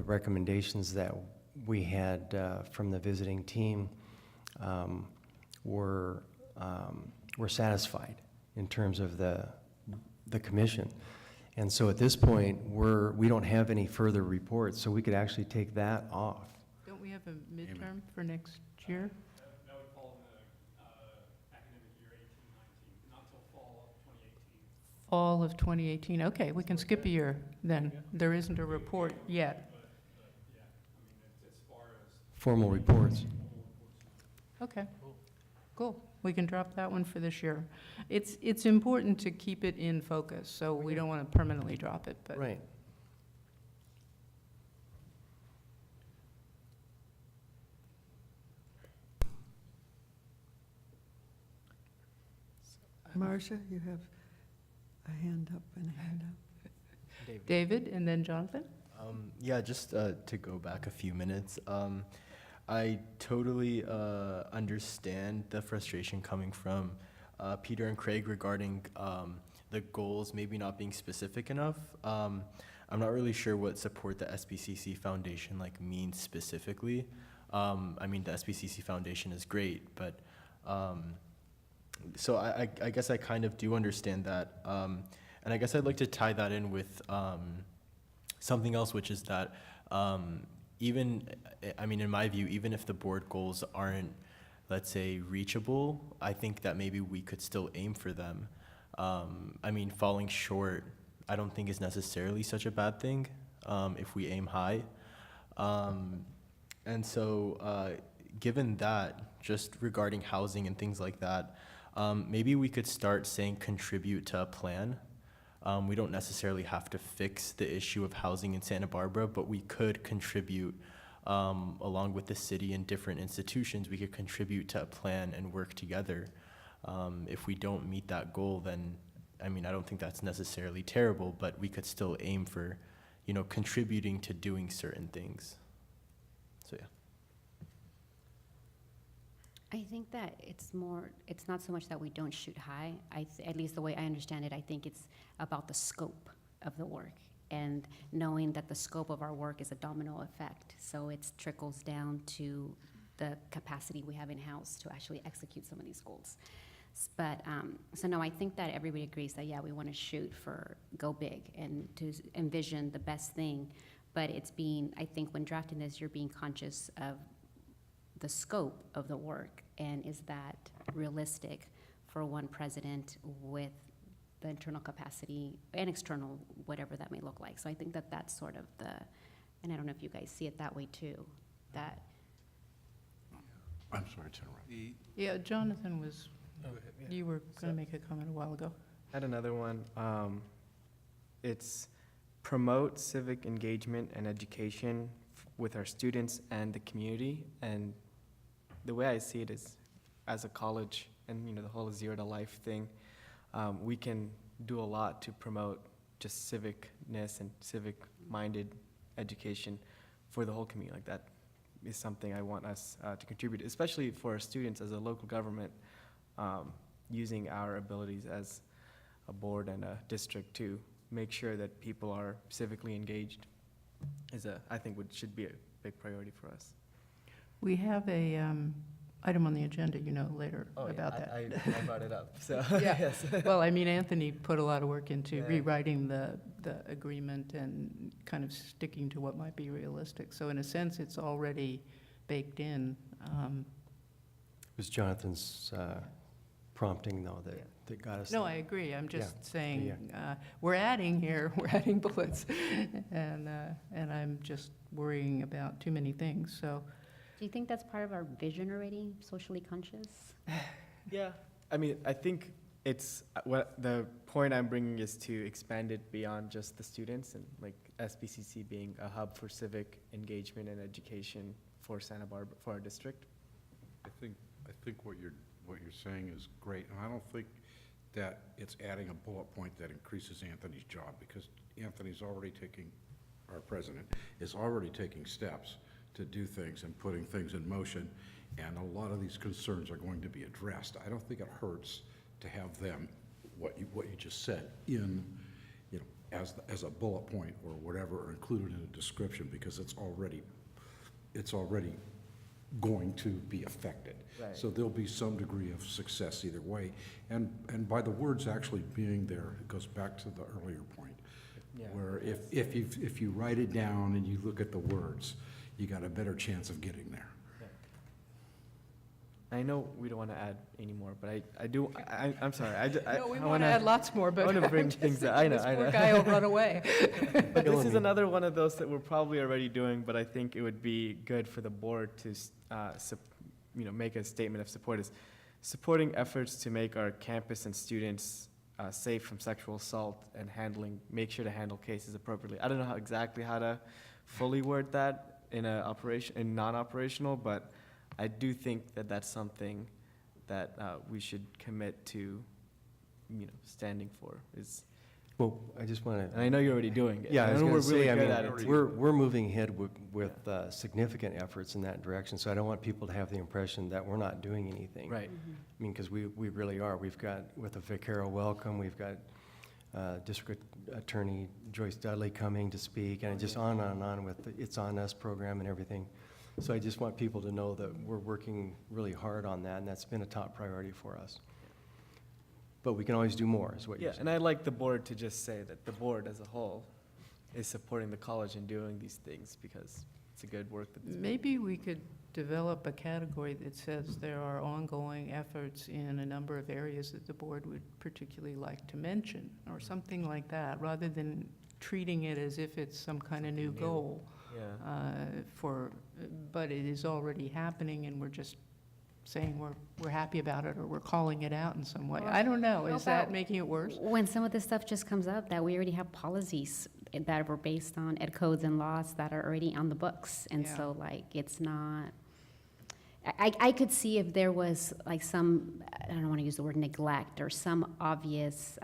recommendations that we had from the visiting team um, were satisfied in terms of the commission. And so at this point, we don't have any further reports, so we could actually take that off. Don't we have a midterm for next year? That would fall in the academic year 18-19, not till fall of 2018. Fall of 2018, okay, we can skip a year then. There isn't a report yet. Formal reports. Okay, cool. We can drop that one for this year. It's important to keep it in focus, so we don't want to permanently drop it, but. Right. Marcia, you have a hand up and a hand up. David, and then Jonathan? Yeah, just to go back a few minutes, I totally understand the frustration coming from Peter and Craig regarding the goals maybe not being specific enough. I'm not really sure what support the SBCC Foundation means specifically. I mean, the SBCC Foundation is great, but so I guess I kind of do understand that. And I guess I'd like to tie that in with something else, which is that even, I mean, in my view, even if the board goals aren't, let's say, reachable, I think that maybe we could still aim for them. I mean, falling short, I don't think is necessarily such a bad thing if we aim high. And so given that, just regarding housing and things like that, maybe we could start saying contribute to a plan. We don't necessarily have to fix the issue of housing in Santa Barbara, but we could contribute, along with the city and different institutions, we could contribute to a plan and work together. If we don't meet that goal, then, I mean, I don't think that's necessarily terrible, but we could still aim for, contributing to doing certain things. So, yeah. I think that it's not so much that we don't shoot high. At least the way I understand it, I think it's about the scope of the work and knowing that the scope of our work is a domino effect. So it trickles down to the capacity we have in-house to actually execute some of these goals. But, so no, I think that everybody agrees that, yeah, we want to shoot for go big and to envision the best thing. But I think when drafting this, you're being conscious of the scope of the work, and is that realistic for one president with the internal capacity and external, whatever that may look like. So I think that that's sort of and I don't know if you guys see it that way too, that. I'm sorry to interrupt. Yeah, Jonathan was, Go ahead. you were going to make a comment a while ago. I had another one. It's promote civic engagement and education with our students and the community. And the way I see it is, as a college and the whole Zero to Life thing, we can do a lot to promote just civicness and civic-minded education for the whole community. Like that is something I want us to contribute, especially for our students as a local government, using our abilities as a board and a district to make sure that people are civically engaged I think should be a big priority for us. We have a item on the agenda, later about that. I brought it up, so, Yeah. yes. Well, I mean, Anthony put a lot of work into rewriting the agreement and kind of sticking to what might be realistic. So in a sense, it's already baked in. It was Jonathan's prompting, though, that got us. No, there. I agree. I'm just Yeah. saying, we're adding bullets, and I'm just worrying about too many things, so. Do you think that's part of our vision already, socially conscious? Yeah, I mean, I think it's, what the point I'm bringing is to expand it beyond just the students and like SBCC being a hub for civic engagement and education for Santa Barbara, for our district. I think what you're saying is great, and I don't think that it's adding a bullet point that increases Anthony's job, because our president is already taking steps to do things and putting things in motion, and a lot of these concerns are going to be addressed. I don't think it hurts to have them, what you just said, in, as a bullet point or whatever, or included in a description, because it's already it's already going to be affected. Right. So there'll be some degree of success either way. And by the words actually being there, it goes back to the earlier point, Yeah. where if you write it down and you look at the words, you got a better chance of getting there. I know we don't want to add any more, but I'm sorry. No, we I want wanna- to add lots more, but. I wanna bring I'm just things up. thinking I know, this I poor know. guy will run away. But this Killing is me. another one of those that we're probably already doing, but I think it would be good for the board to, make a statement of support, is supporting efforts to make our campus and students safe from sexual assault and make sure to handle cases appropriately. I don't know exactly how to fully word that in non-operational, but I do think that that's something that we should commit to, standing for, Well, I just want and to, I know you're already doing it. yeah, I was know going we're to really say, I good at it, mean, too. we're moving ahead with significant efforts in that direction, so I don't want people to have the impression that we're not doing anything. Right. I mean, because we really are. We've got, with the Vaquero welcome, we've got District Attorney Joyce Dudley coming to speak, and just on and on with the It's On Us program and everything. So I just want people to know that we're working really hard on that, and that's been a top priority for us. But we can always do more, is what Yeah, you're saying. and I'd like the board to just say that the board as a whole is supporting the college in doing these things because it's a good work that. Maybe we could develop a category that says there are ongoing efforts in a number of areas that the board would particularly like to mention, or something like that, rather than treating it as if it's some kind of new Something new. goal. Yeah. But it is already happening, and we're just saying we're happy about it, or we're calling it out in some way. I don't know, How is that about making it worse? When some of this stuff just comes up, that we already have policies that were based on ed codes and laws that are already on the books. And Yeah. so like, it's not, I could see if there was like some, I don't want to use the word neglect, or some obvious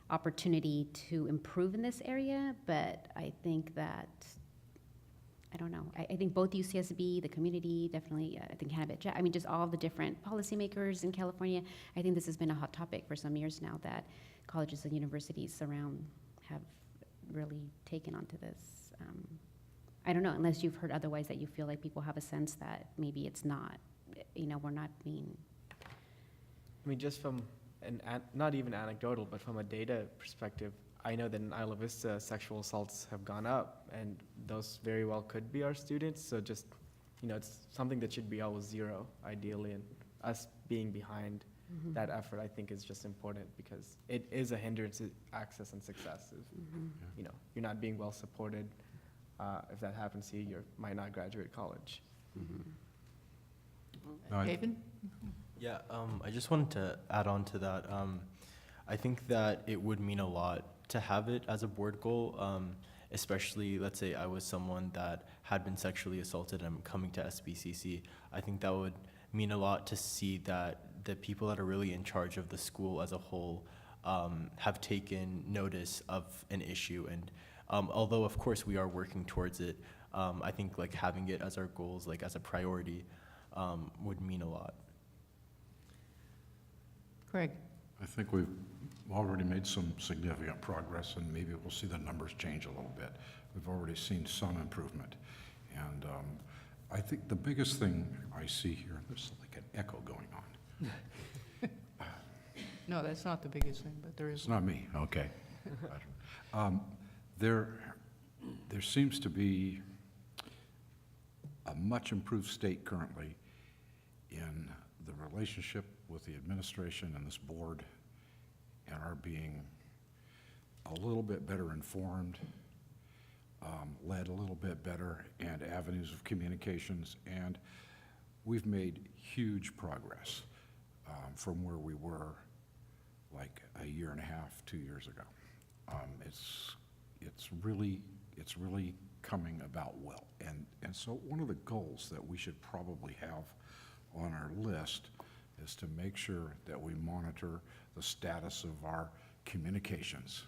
opportunity to improve in this area, but I think that, I don't know. I think both UCSB, the community, definitely, I think Hannibal, I mean, just all the different policymakers in California. I think this has been a hot topic for some years now, that colleges and universities around have really taken onto this. I don't know, unless you've heard otherwise, that you feel like people have a sense that maybe it's not, we're not being, I mean, just from not even anecdotal, but from a data perspective, I know that in Isla Vista, sexual assaults have gone up, and those very well could be our students. So just, it's something that should be always zero, ideally, and us being behind that effort, I think, is just important, because it is a hindrance to access and success. If, you're not being well supported. If that happens to you, you might not graduate college. David? Yeah, I just wanted to add on to that. I think that it would mean a lot to have it as a board goal, especially, let's say I was someone that had been sexually assaulted and I'm coming to SBCC. I think that would mean a lot to see that the people that are really in charge of the school as a whole have taken notice of an issue. And although, of course, we are working towards it, I think like having it as our goals, like as a priority, would mean a lot. Craig? I think we've already made some significant progress, and maybe we'll see the numbers change a little bit. We've already seen some improvement. And I think the biggest thing I see here, there's like an echo going on. No, that's not the biggest thing, but there is. It's not me, okay. There seems to be a much improved state currently in the relationship with the administration and this board, and are being a little bit better informed, led a little bit better, and avenues of communications. And we've made huge progress from where we were like a year and a half, 2 years ago. It's really coming about well. And so one of the goals that we should probably have on our list is to make sure that we monitor the status of our communications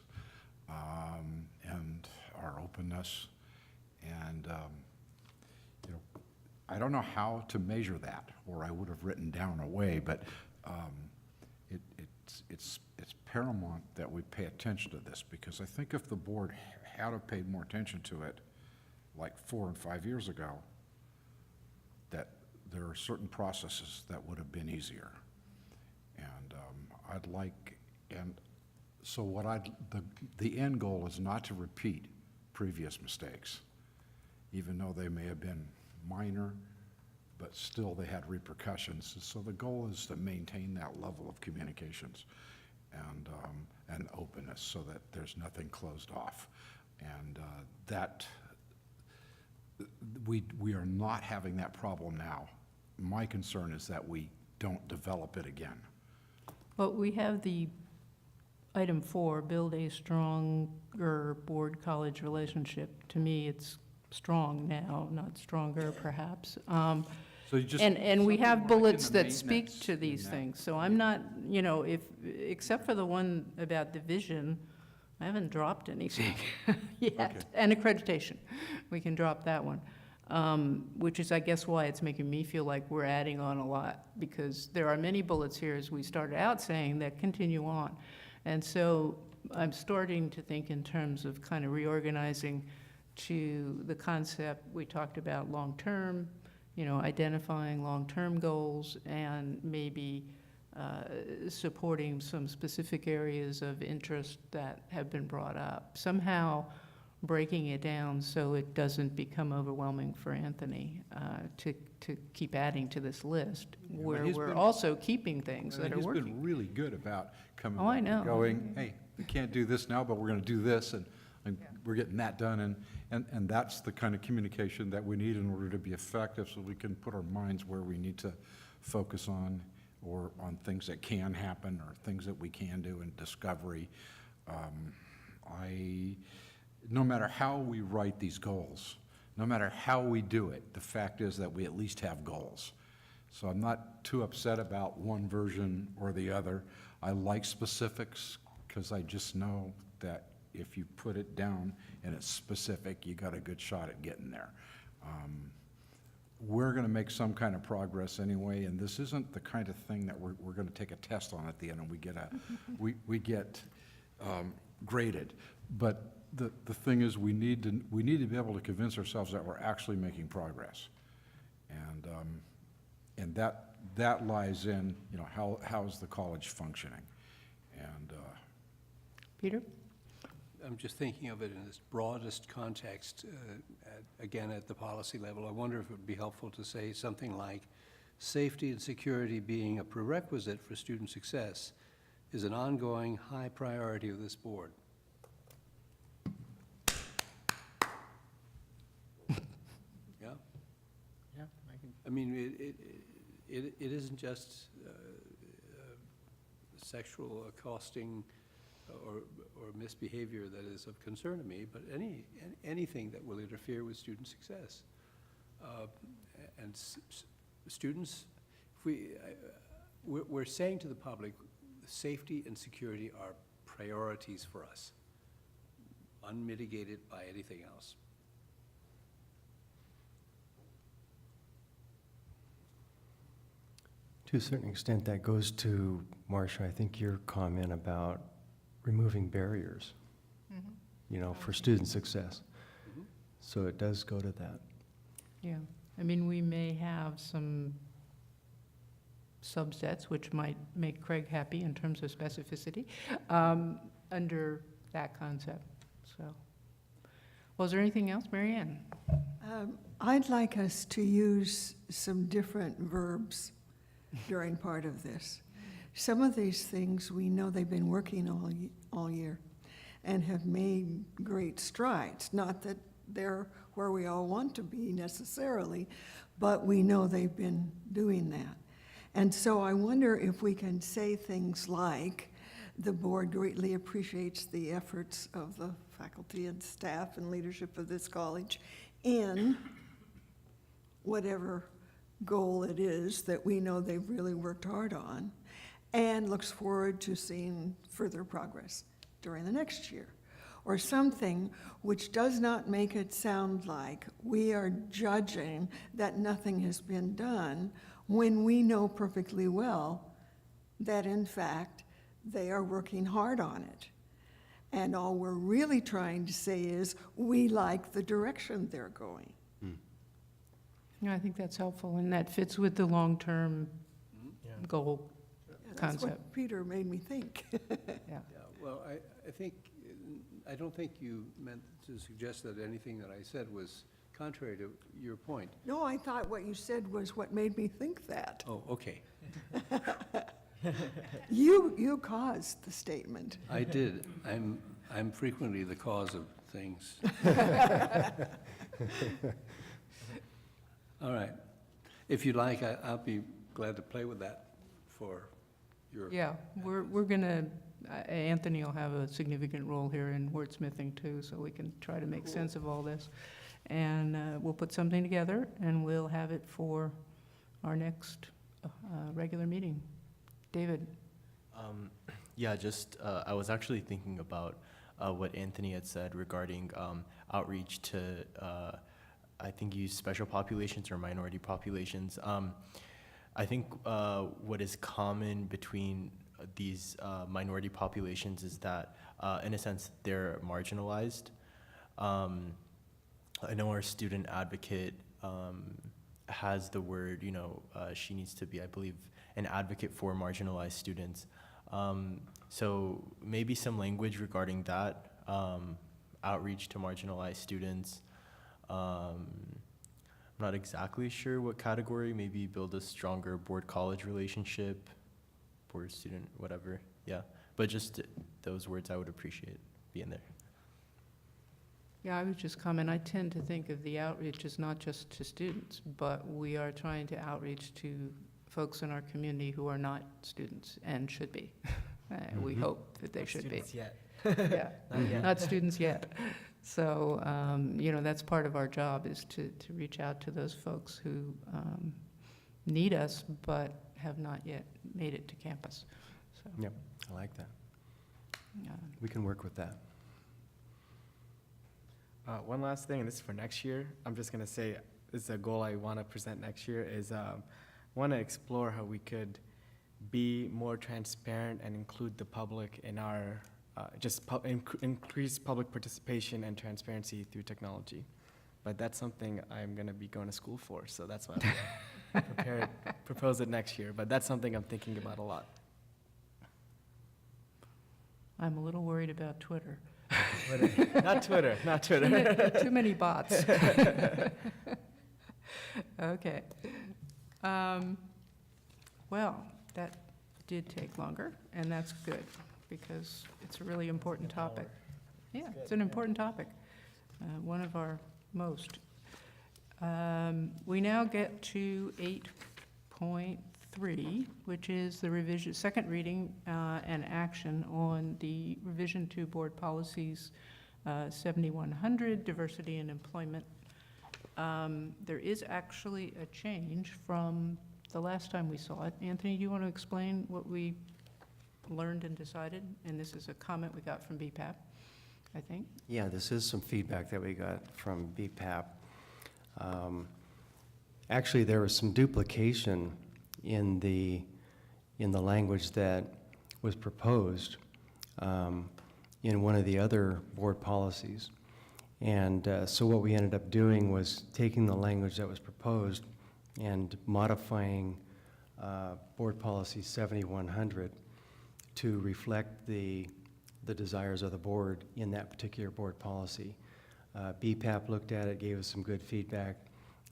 and our openness. And I don't know how to measure that, or I would have written down a way, but it's paramount that we pay attention to this, because I think if the board had have paid more attention to it like 4 and 5 years ago, there are certain processes that would have been easier. And I'd like, and so what the end goal is not to repeat previous mistakes, even though they may have been minor, but still they had repercussions. So the goal is to maintain that level of communications and openness so that there's nothing closed off. And that we are not having that problem now. My concern is that we don't develop it again. Well, we have the item 4, build a stronger board-college relationship. To me, it's strong now, not stronger perhaps. So you just. And we something have like in bullets the that speak maintenance to in these that. things. So I'm not, you know, except for the one about division, I haven't dropped anything yet. Okay. And accreditation, we can drop that one. Which is, I guess, why it's making me feel like we're adding on a lot, because there are many bullets here, as we started out saying, that continue on. And so I'm starting to think in terms of kind of reorganizing to the concept we talked about long-term, you know, identifying long-term goals and maybe supporting some specific areas of interest that have been brought up. Somehow breaking it down so it doesn't become overwhelming for Anthony to keep adding to this list, but where he's we're been- also keeping things that are He's working. been really good about coming Oh, I up and know. going, hey, we can't do this now, but we're gonna do this, and we're getting that done, and that's the kind of communication that we need in order to be effective, so we can put our minds where we need to focus on, or on things that can happen, or things that we can do in discovery. No matter how we write these goals, no matter how we do it, the fact is that we at least have goals. So I'm not too upset about one version or the other. I like specifics because I just know that if you put it down and it's specific, you got a good shot at getting there. We're going to make some kind of progress anyway, and this isn't the kind of thing that we're going to take a test on at the end and we get graded. But the thing is, we need to be able to convince ourselves that we're actually making progress, and that lies in, you know, how is the college functioning, and Peter? I'm just thinking of it in its broadest context, again, at the policy level. I wonder if it would be helpful to say something like, safety and security being a prerequisite for student success is an ongoing high priority of this board. Yeah? Yeah, I can. I mean, it isn't just sexual accosting or misbehavior that is of concern to me, but anything that will interfere with student success. And students, we're saying to the public, safety and security are priorities for us, unmitigated by anything else. To a certain extent, that goes to, Marcia, I think your comment about removing barriers, you know, for student success. Mhm. So it does go to that. Yeah, I mean, we may have some subsets, which might make Craig happy in terms of specificity, under that concept, so. Was there anything else, Mary Ann? I'd like us to use some different verbs during part of this. Some of these things, we know they've been working all year and have made great strides. Not that they're where we all want to be necessarily, but we know they've been doing that. And so I wonder if we can say things like, the board greatly appreciates the efforts of the faculty and staff and leadership of this college in whatever goal it is that we know they've really worked hard on, and looks forward to seeing further progress during the next year. Or something which does not make it sound like we are judging that nothing has been done, when we know perfectly well that in fact they are working hard on it. And all we're really trying to say is, we like the direction they're going. Yeah, I think that's helpful, and that fits with the long-term Yeah. goal. Yeah, that's Concept. what Peter made me think. Yeah. Yeah, well, I think, I don't think you meant to suggest that anything that I said was contrary to your point. No, I thought what you said was what made me think that. Oh, okay. You caused the statement. I did. I'm frequently the cause of things. All right. If you'd like, I'll be glad to play with that for your. Yeah, we're gonna, Anthony will have a significant role here in wordsmithing too, so we can try to make sense of all this. And we'll put something together, and we'll have it for our next regular meeting. David? Yeah, just, I was actually thinking about what Anthony had said regarding outreach to, I think, use special populations or minority populations. I think what is common between these minority populations is that, in a sense, they're marginalized. I know our student advocate has the word, she needs to be, I believe, an advocate for marginalized students. So maybe some language regarding that, outreach to marginalized students. I'm not exactly sure what category, maybe build a stronger board-college relationship, board-student, whatever, yeah. But just those words I would appreciate being there. Yeah, I would just comment, I tend to think of the outreach as not just to students, but we are trying to outreach to folks in our community who are not students and should be. We hope that they should be. Students yet. Yeah, Not yet. not students yet. So, that's part of our job, is to reach out to those folks who need us but have not yet made it to campus. So, Yep, I like that. uh, We can work with that. One last thing, and this is for next year. I'm just gonna say, this is a goal I want to present next year, is want to explore how we could be more transparent and include the public in our, increase public participation and transparency through technology. But that's something I'm gonna be going to school for, so that's why I'm prepared, propose it next year. But that's something I'm thinking about a lot. I'm a little worried about Twitter. Not Twitter, not Twitter. Too many bots. Okay. Well, that did take longer, and that's good, because it's a really important topic. Yeah, it's an important topic, one of our most. We now get to 8.3, which is the revision, second reading and action on the revision to board policies 7100, diversity and employment. There is actually a change from the last time we saw it. Anthony, do you want to explain what we learned and decided? And this is a comment we got from BPAP, I think. Yeah, this is some feedback that we got from BPAP. Actually, there was some duplication in the language that was proposed in one of the other board policies. And so what we ended up doing was taking the language that was proposed and modifying board policy 7100 to reflect the desires of the board in that particular board policy. BPAP looked at it, gave us some good feedback,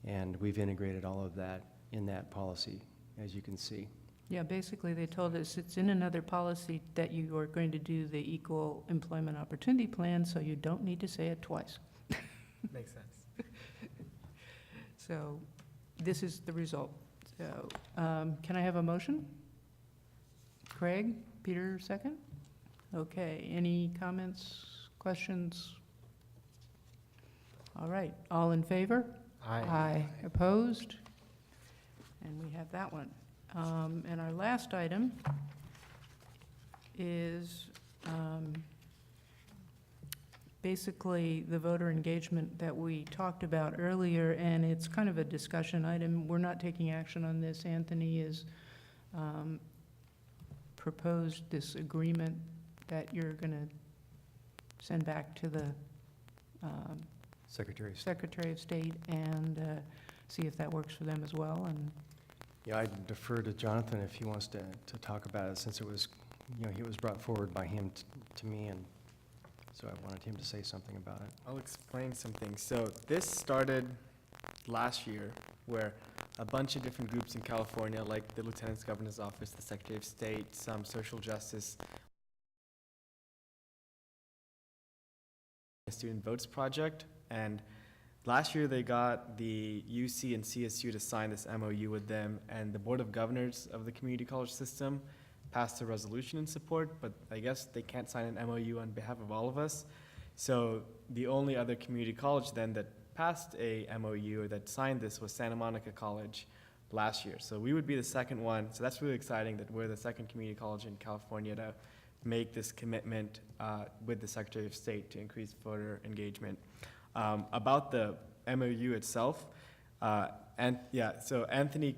and we've integrated all of that in that policy, as you can see. Yeah, basically, they told us it's in another policy that you are going to do the Equal Employment Opportunity Plan, so you don't need to say it twice. Makes sense. So this is the result. So can I have a motion? Craig, Peter, second? Okay, any comments, questions? All right, all in favor? Aye. Opposed? And we have that one. And our last item is basically the voter engagement that we talked about earlier, and it's kind of a discussion item. We're not taking action on this. Anthony has proposed this agreement that you're going to send back to the Secretary of State. Secretary of State, and see if that works for them as well, and Yeah, I defer to Jonathan if he wants to talk about it, since it was, it was brought forward by him to me, and so I wanted him to say something about it. I'll explain something. So this started last year, where a bunch of different groups in California, like the Lieutenant Governor's Office, the Secretary of State, some social justice, Student Votes Project, and last year they got the UC and CSU to sign this MOU with them, and the Board of Governors of the community college system passed a resolution in support, but I guess they can't sign an MOU on behalf of all of us. So the only other community college then that passed a MOU or that signed this was Santa Monica College last year. So we would be the second one. So that's really exciting that we're the second community college in California to make this commitment with the Secretary of State to increase voter engagement. About the MOU itself, and yeah, so Anthony,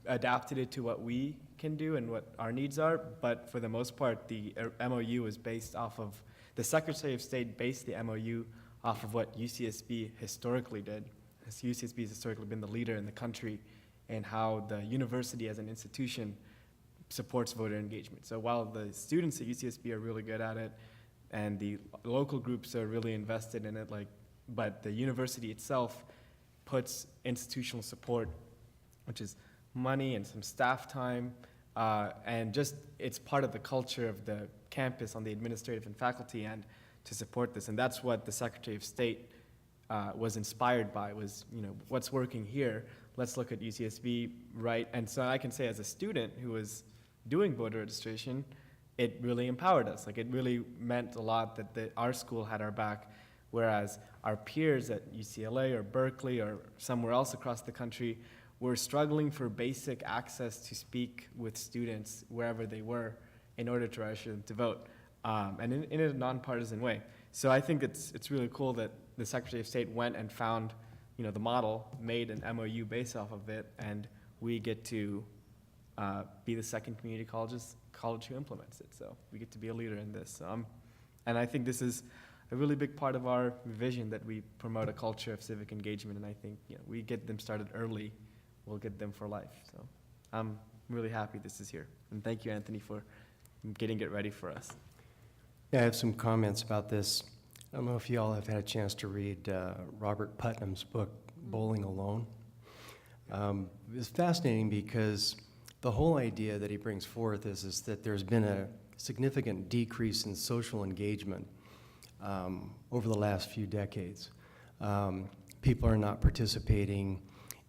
adapted it to what we can do and what our needs are, but for the most part, the MOU is based off of, the Secretary of State based the MOU off of what UCSB historically did. As UCSB has historically been the leader in the country in how the university as an institution supports voter engagement. So while the students at UCSB are really good at it, and the local groups are really invested in it, but the university itself puts institutional support, which is money and some staff time, and just it's part of the culture of the campus on the administrative and faculty end to support this. And that's what the Secretary of State was inspired by, was, what's working here, let's look at UCSB, right? And so I can say as a student who was doing voter registration, it really empowered us. It really meant a lot that our school had our back, whereas our peers at UCLA or Berkeley or somewhere else across the country were struggling for basic access to speak with students wherever they were in order to register them to vote, and in a nonpartisan way. So I think it's really cool that the Secretary of State went and found, the model, made an MOU based off of it, and we get to be the second community college who implements it. So we get to be a leader in this. And I think this is a really big part of our vision, that we promote a culture of civic engagement. And I think we get them started early, we'll get them for life. So I'm really happy this is here. And thank you, Anthony, for getting it ready for us. Yeah, I have some comments about this. I don't know if you all have had a chance to read Robert Putnam's book, Bowling Alone. It's fascinating because the whole idea that he brings forth is that there's been a significant decrease in social engagement over the last few decades. People are not participating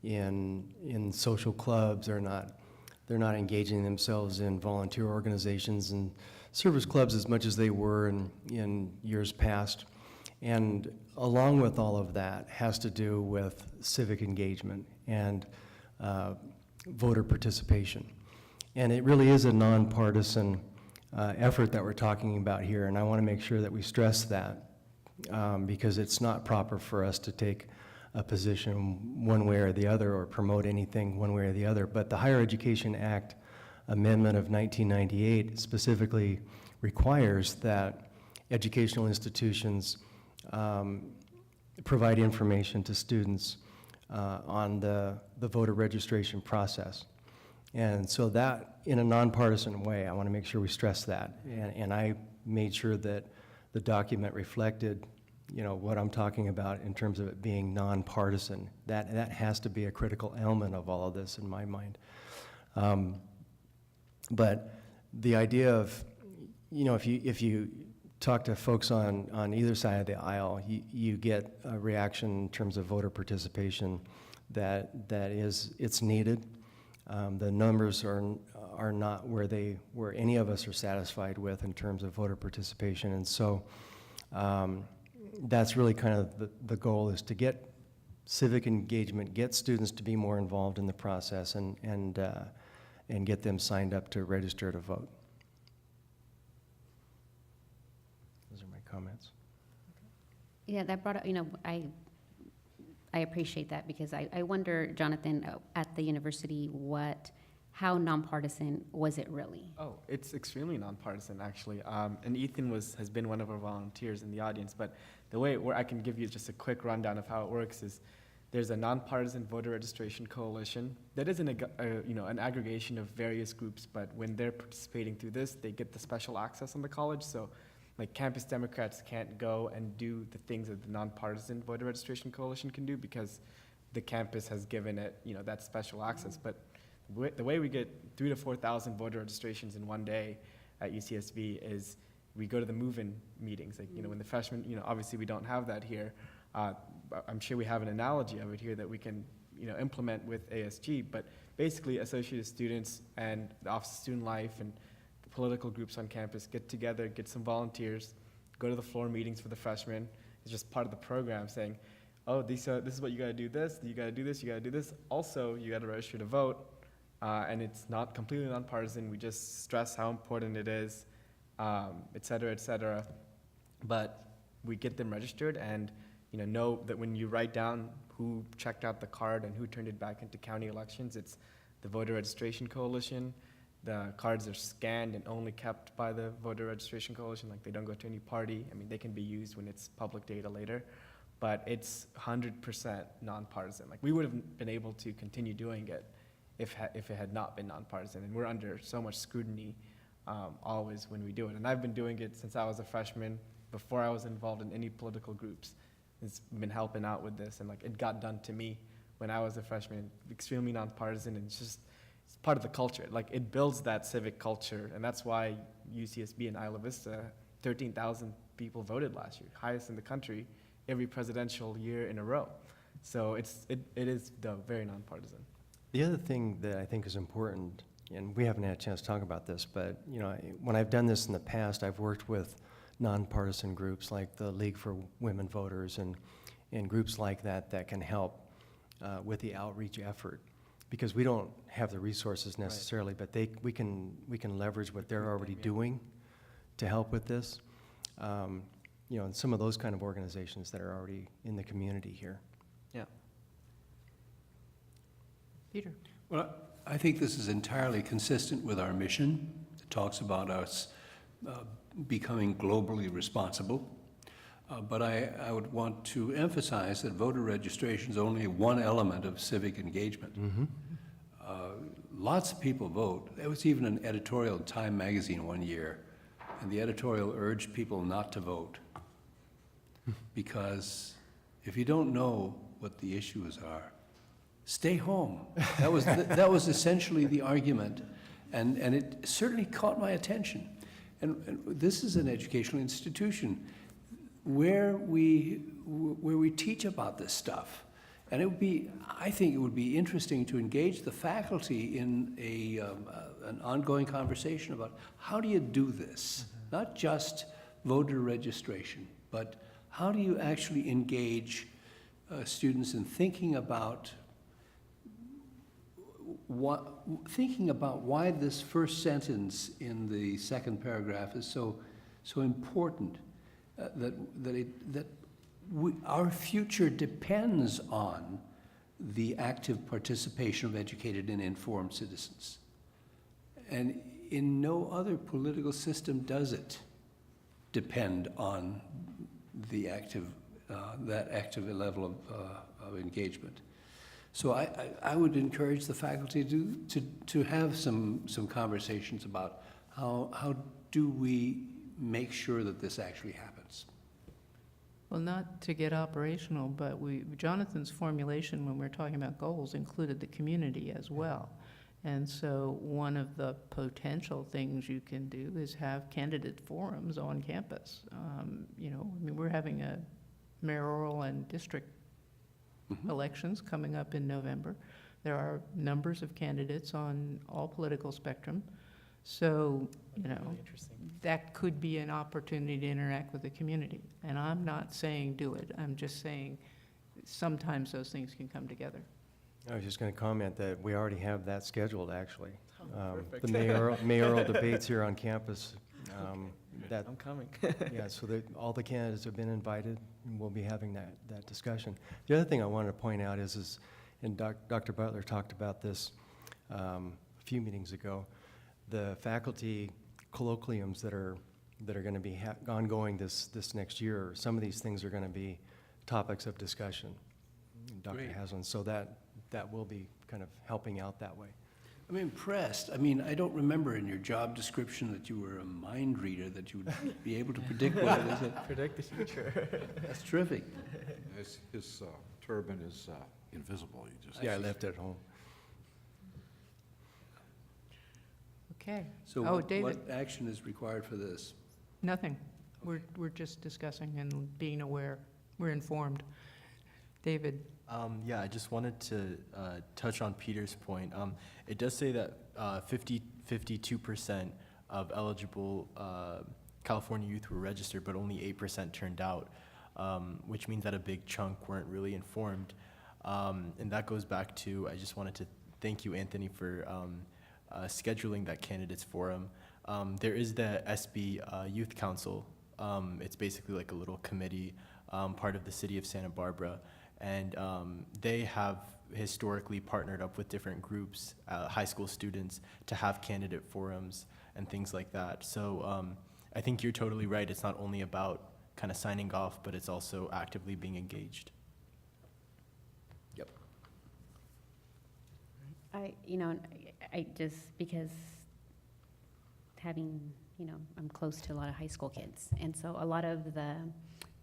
in social clubs, they're not engaging themselves in volunteer organizations and service clubs as much as they were in years past. And along with all of that has to do with civic engagement and voter participation. And it really is a nonpartisan effort that we're talking about here, and I want to make sure that we stress that because it's not proper for us to take a position one way or the other or promote anything one way or the other. But the Higher Education Act Amendment of 1998 specifically requires that educational institutions provide information to students on the voter registration process. And so that, in a nonpartisan way, I want to make sure we stress that. And I made sure that the document reflected, what I'm talking about in terms of it being nonpartisan. That has to be a critical element of all of this in my mind. But the idea of, if you talk to folks on either side of the aisle, you get a reaction in terms of voter participation it's needed. The numbers are not where any of us are satisfied with in terms of voter participation, and so that's really kind of the goal, is to get civic engagement, get students to be more involved in the process, and get them signed up to register to vote. Those are my comments. Yeah, that brought up, I appreciate that, because I wonder, Jonathan, at the university, how nonpartisan was it really? Oh, it's extremely nonpartisan, actually. And Ethan has been one of our volunteers in the audience, but the way I can give you just a quick rundown of how it works is There's a nonpartisan voter registration coalition that is an aggregation of various groups, but when they're participating through this, they get the special access on the college. So like campus Democrats can't go and do the things that the nonpartisan voter registration coalition can do because the campus has given it, that special access. But the way we get 3,000 to 4,000 voter registrations in one day at UCSB is we go to the move-in meetings. Like, when the freshmen, obviously we don't have that here. But I'm sure we have an analogy of it here that we can, implement with ASG. But basically, associated students and the Office of Student Life and the political groups on campus get together, get some volunteers, go to the floor meetings for the freshmen. It's just part of the program saying, oh, this is what you got to do this, you got to do this, you got to do this. Also, you got to register to vote. And it's not completely nonpartisan. We just stress how important it is, et cetera, et cetera. But we get them registered and know that when you write down who checked out the card and who turned it back into county elections, it's the Voter Registration Coalition. The cards are scanned and only kept by the Voter Registration Coalition, like they don't go to any party. I mean, they can be used when it's public data later, but it's 100% nonpartisan. Like we would have been able to continue doing it if it had not been nonpartisan, and we're under so much scrutiny always when we do it. And I've been doing it since I was a freshman, before I was involved in any political groups. It's been helping out with this, and like it got done to me when I was a freshman, extremely nonpartisan, and it's part of the culture. Like it builds that civic culture, and that's why UCSB and Isla Vista, 13,000 people voted last year, highest in the country, every presidential year in a row. So it is very nonpartisan. The other thing that I think is important, and we haven't had a chance to talk about this, but when I've done this in the past, I've worked with nonpartisan groups like the League for Women Voters and groups like that can help with the outreach effort, because we don't have the resources necessarily, but we can leverage what they're already doing to help with this. And some of those kind of organizations that are already in the community here. Yeah. Peter? Well, I think this is entirely consistent with our mission. It talks about us becoming globally responsible. But I would want to emphasize that voter registration is only one element of civic engagement. Mm-hmm. Lots of people vote. There was even an editorial in Time magazine one year, and the editorial urged people not to vote. Because if you don't know what the issues are, stay home. That was essentially the argument, and it certainly caught my attention. And this is an educational institution where we teach about this stuff, and I think it would be interesting to engage the faculty in an ongoing conversation about how do you do this, not just voter registration, but how do you actually engage students in thinking about why this first sentence in the second paragraph is so important, our future depends on the active participation of educated and informed citizens. And in no other political system does it depend on the that active level of engagement. So I would encourage the faculty to have some conversations about how do we make sure that this actually happens. Well, not to get operational, but Jonathan's formulation when we're talking about goals included the community as well. And so one of the potential things you can do is have candidate forums on campus. We're having a mayoral and district elections coming up in November. There are numbers of candidates on all political spectrum. So, Really interesting. that could be an opportunity to interact with the community. And I'm not saying do it. I'm just saying sometimes those things can come together. I was just going to comment that we already have that scheduled, actually. Perfect. The mayoral debates here on campus. I'm coming. Yeah, so all the candidates have been invited, and we'll be having that discussion. The other thing I wanted to point out is and Dr. Butler talked about this a few meetings ago, the faculty colloquiums that are going to be ongoing this next year. Some of these things are going to be topics of discussion. Dr. Great. Haslam. So that will be kind of helping out that way. I'm impressed. I mean, I don't remember in your job description that you were a mind reader, that you would be able to predict what it is. Predict the future. That's terrific. His turban is invisible, you just. Yeah, I left it at home. Okay. So Oh, what David. action is required for this? Nothing. We're just discussing and being aware. We're informed. David? Yeah, I just wanted to touch on Peter's point. It does say that 52% of eligible California youth were registered, but only 8% turned out, which means that a big chunk weren't really informed. And that goes back to, I just wanted to thank you, Anthony, for scheduling that candidates forum. There is the SB Youth Council. It's basically like a little committee, part of the city of Santa Barbara. And they have historically partnered up with different groups, high school students, to have candidate forums and things like that. So I think you're totally right. It's not only about kind of signing off, but it's also actively being engaged. Yep. I just, because having, I'm close to a lot of high school kids. And so a lot of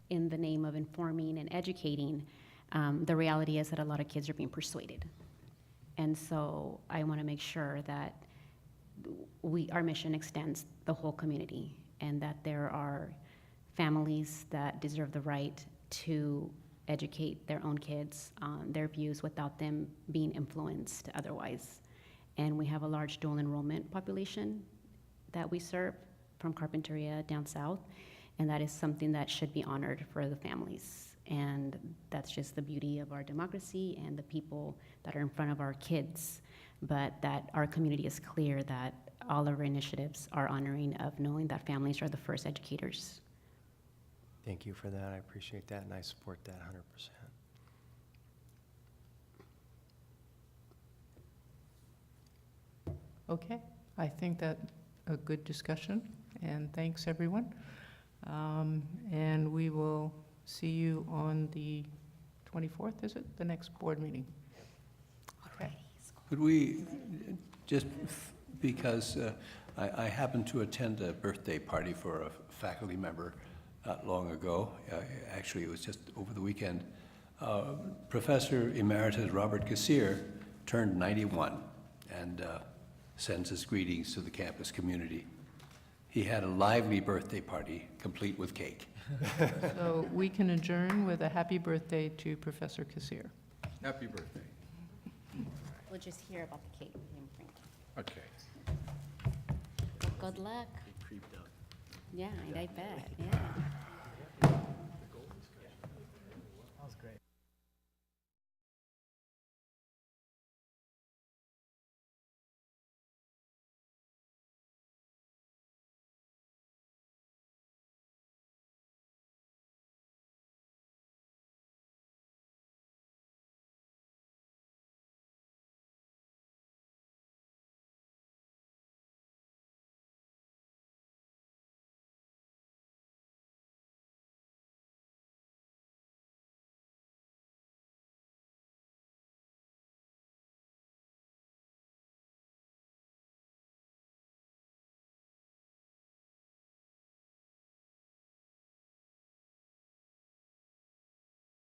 in the name of informing and educating, the reality is that a lot of kids are being persuaded. And so I want to make sure that our mission extends the whole community, and that there are families that deserve the right to educate their own kids on their views without them being influenced otherwise. And we have a large dual enrollment population that we serve from Carpinteria down south, and that is something that should be honored for the families. And that's just the beauty of our democracy and the people that are in front of our kids. But that our community is clear that all of our initiatives are honoring of knowing that families are the first educators. Thank you for that. I appreciate that, and I support that 100%. Okay. I think that a good discussion, and thanks, everyone. And we will see you on the 24th, is it? The next board meeting? Okay. Could we, just because I happened to attend a birthday party for a faculty member not long ago, actually it was just over the weekend, Professor Emeritus Robert Kassir turned 91 and sends his greetings to the campus community. He had a lively birthday party, complete with cake. So we can adjourn with a happy birthday to Professor Kassir. Happy birthday. We'll just hear about the cake. Okay. Good luck. It creeped up. Yeah, I bet, yeah.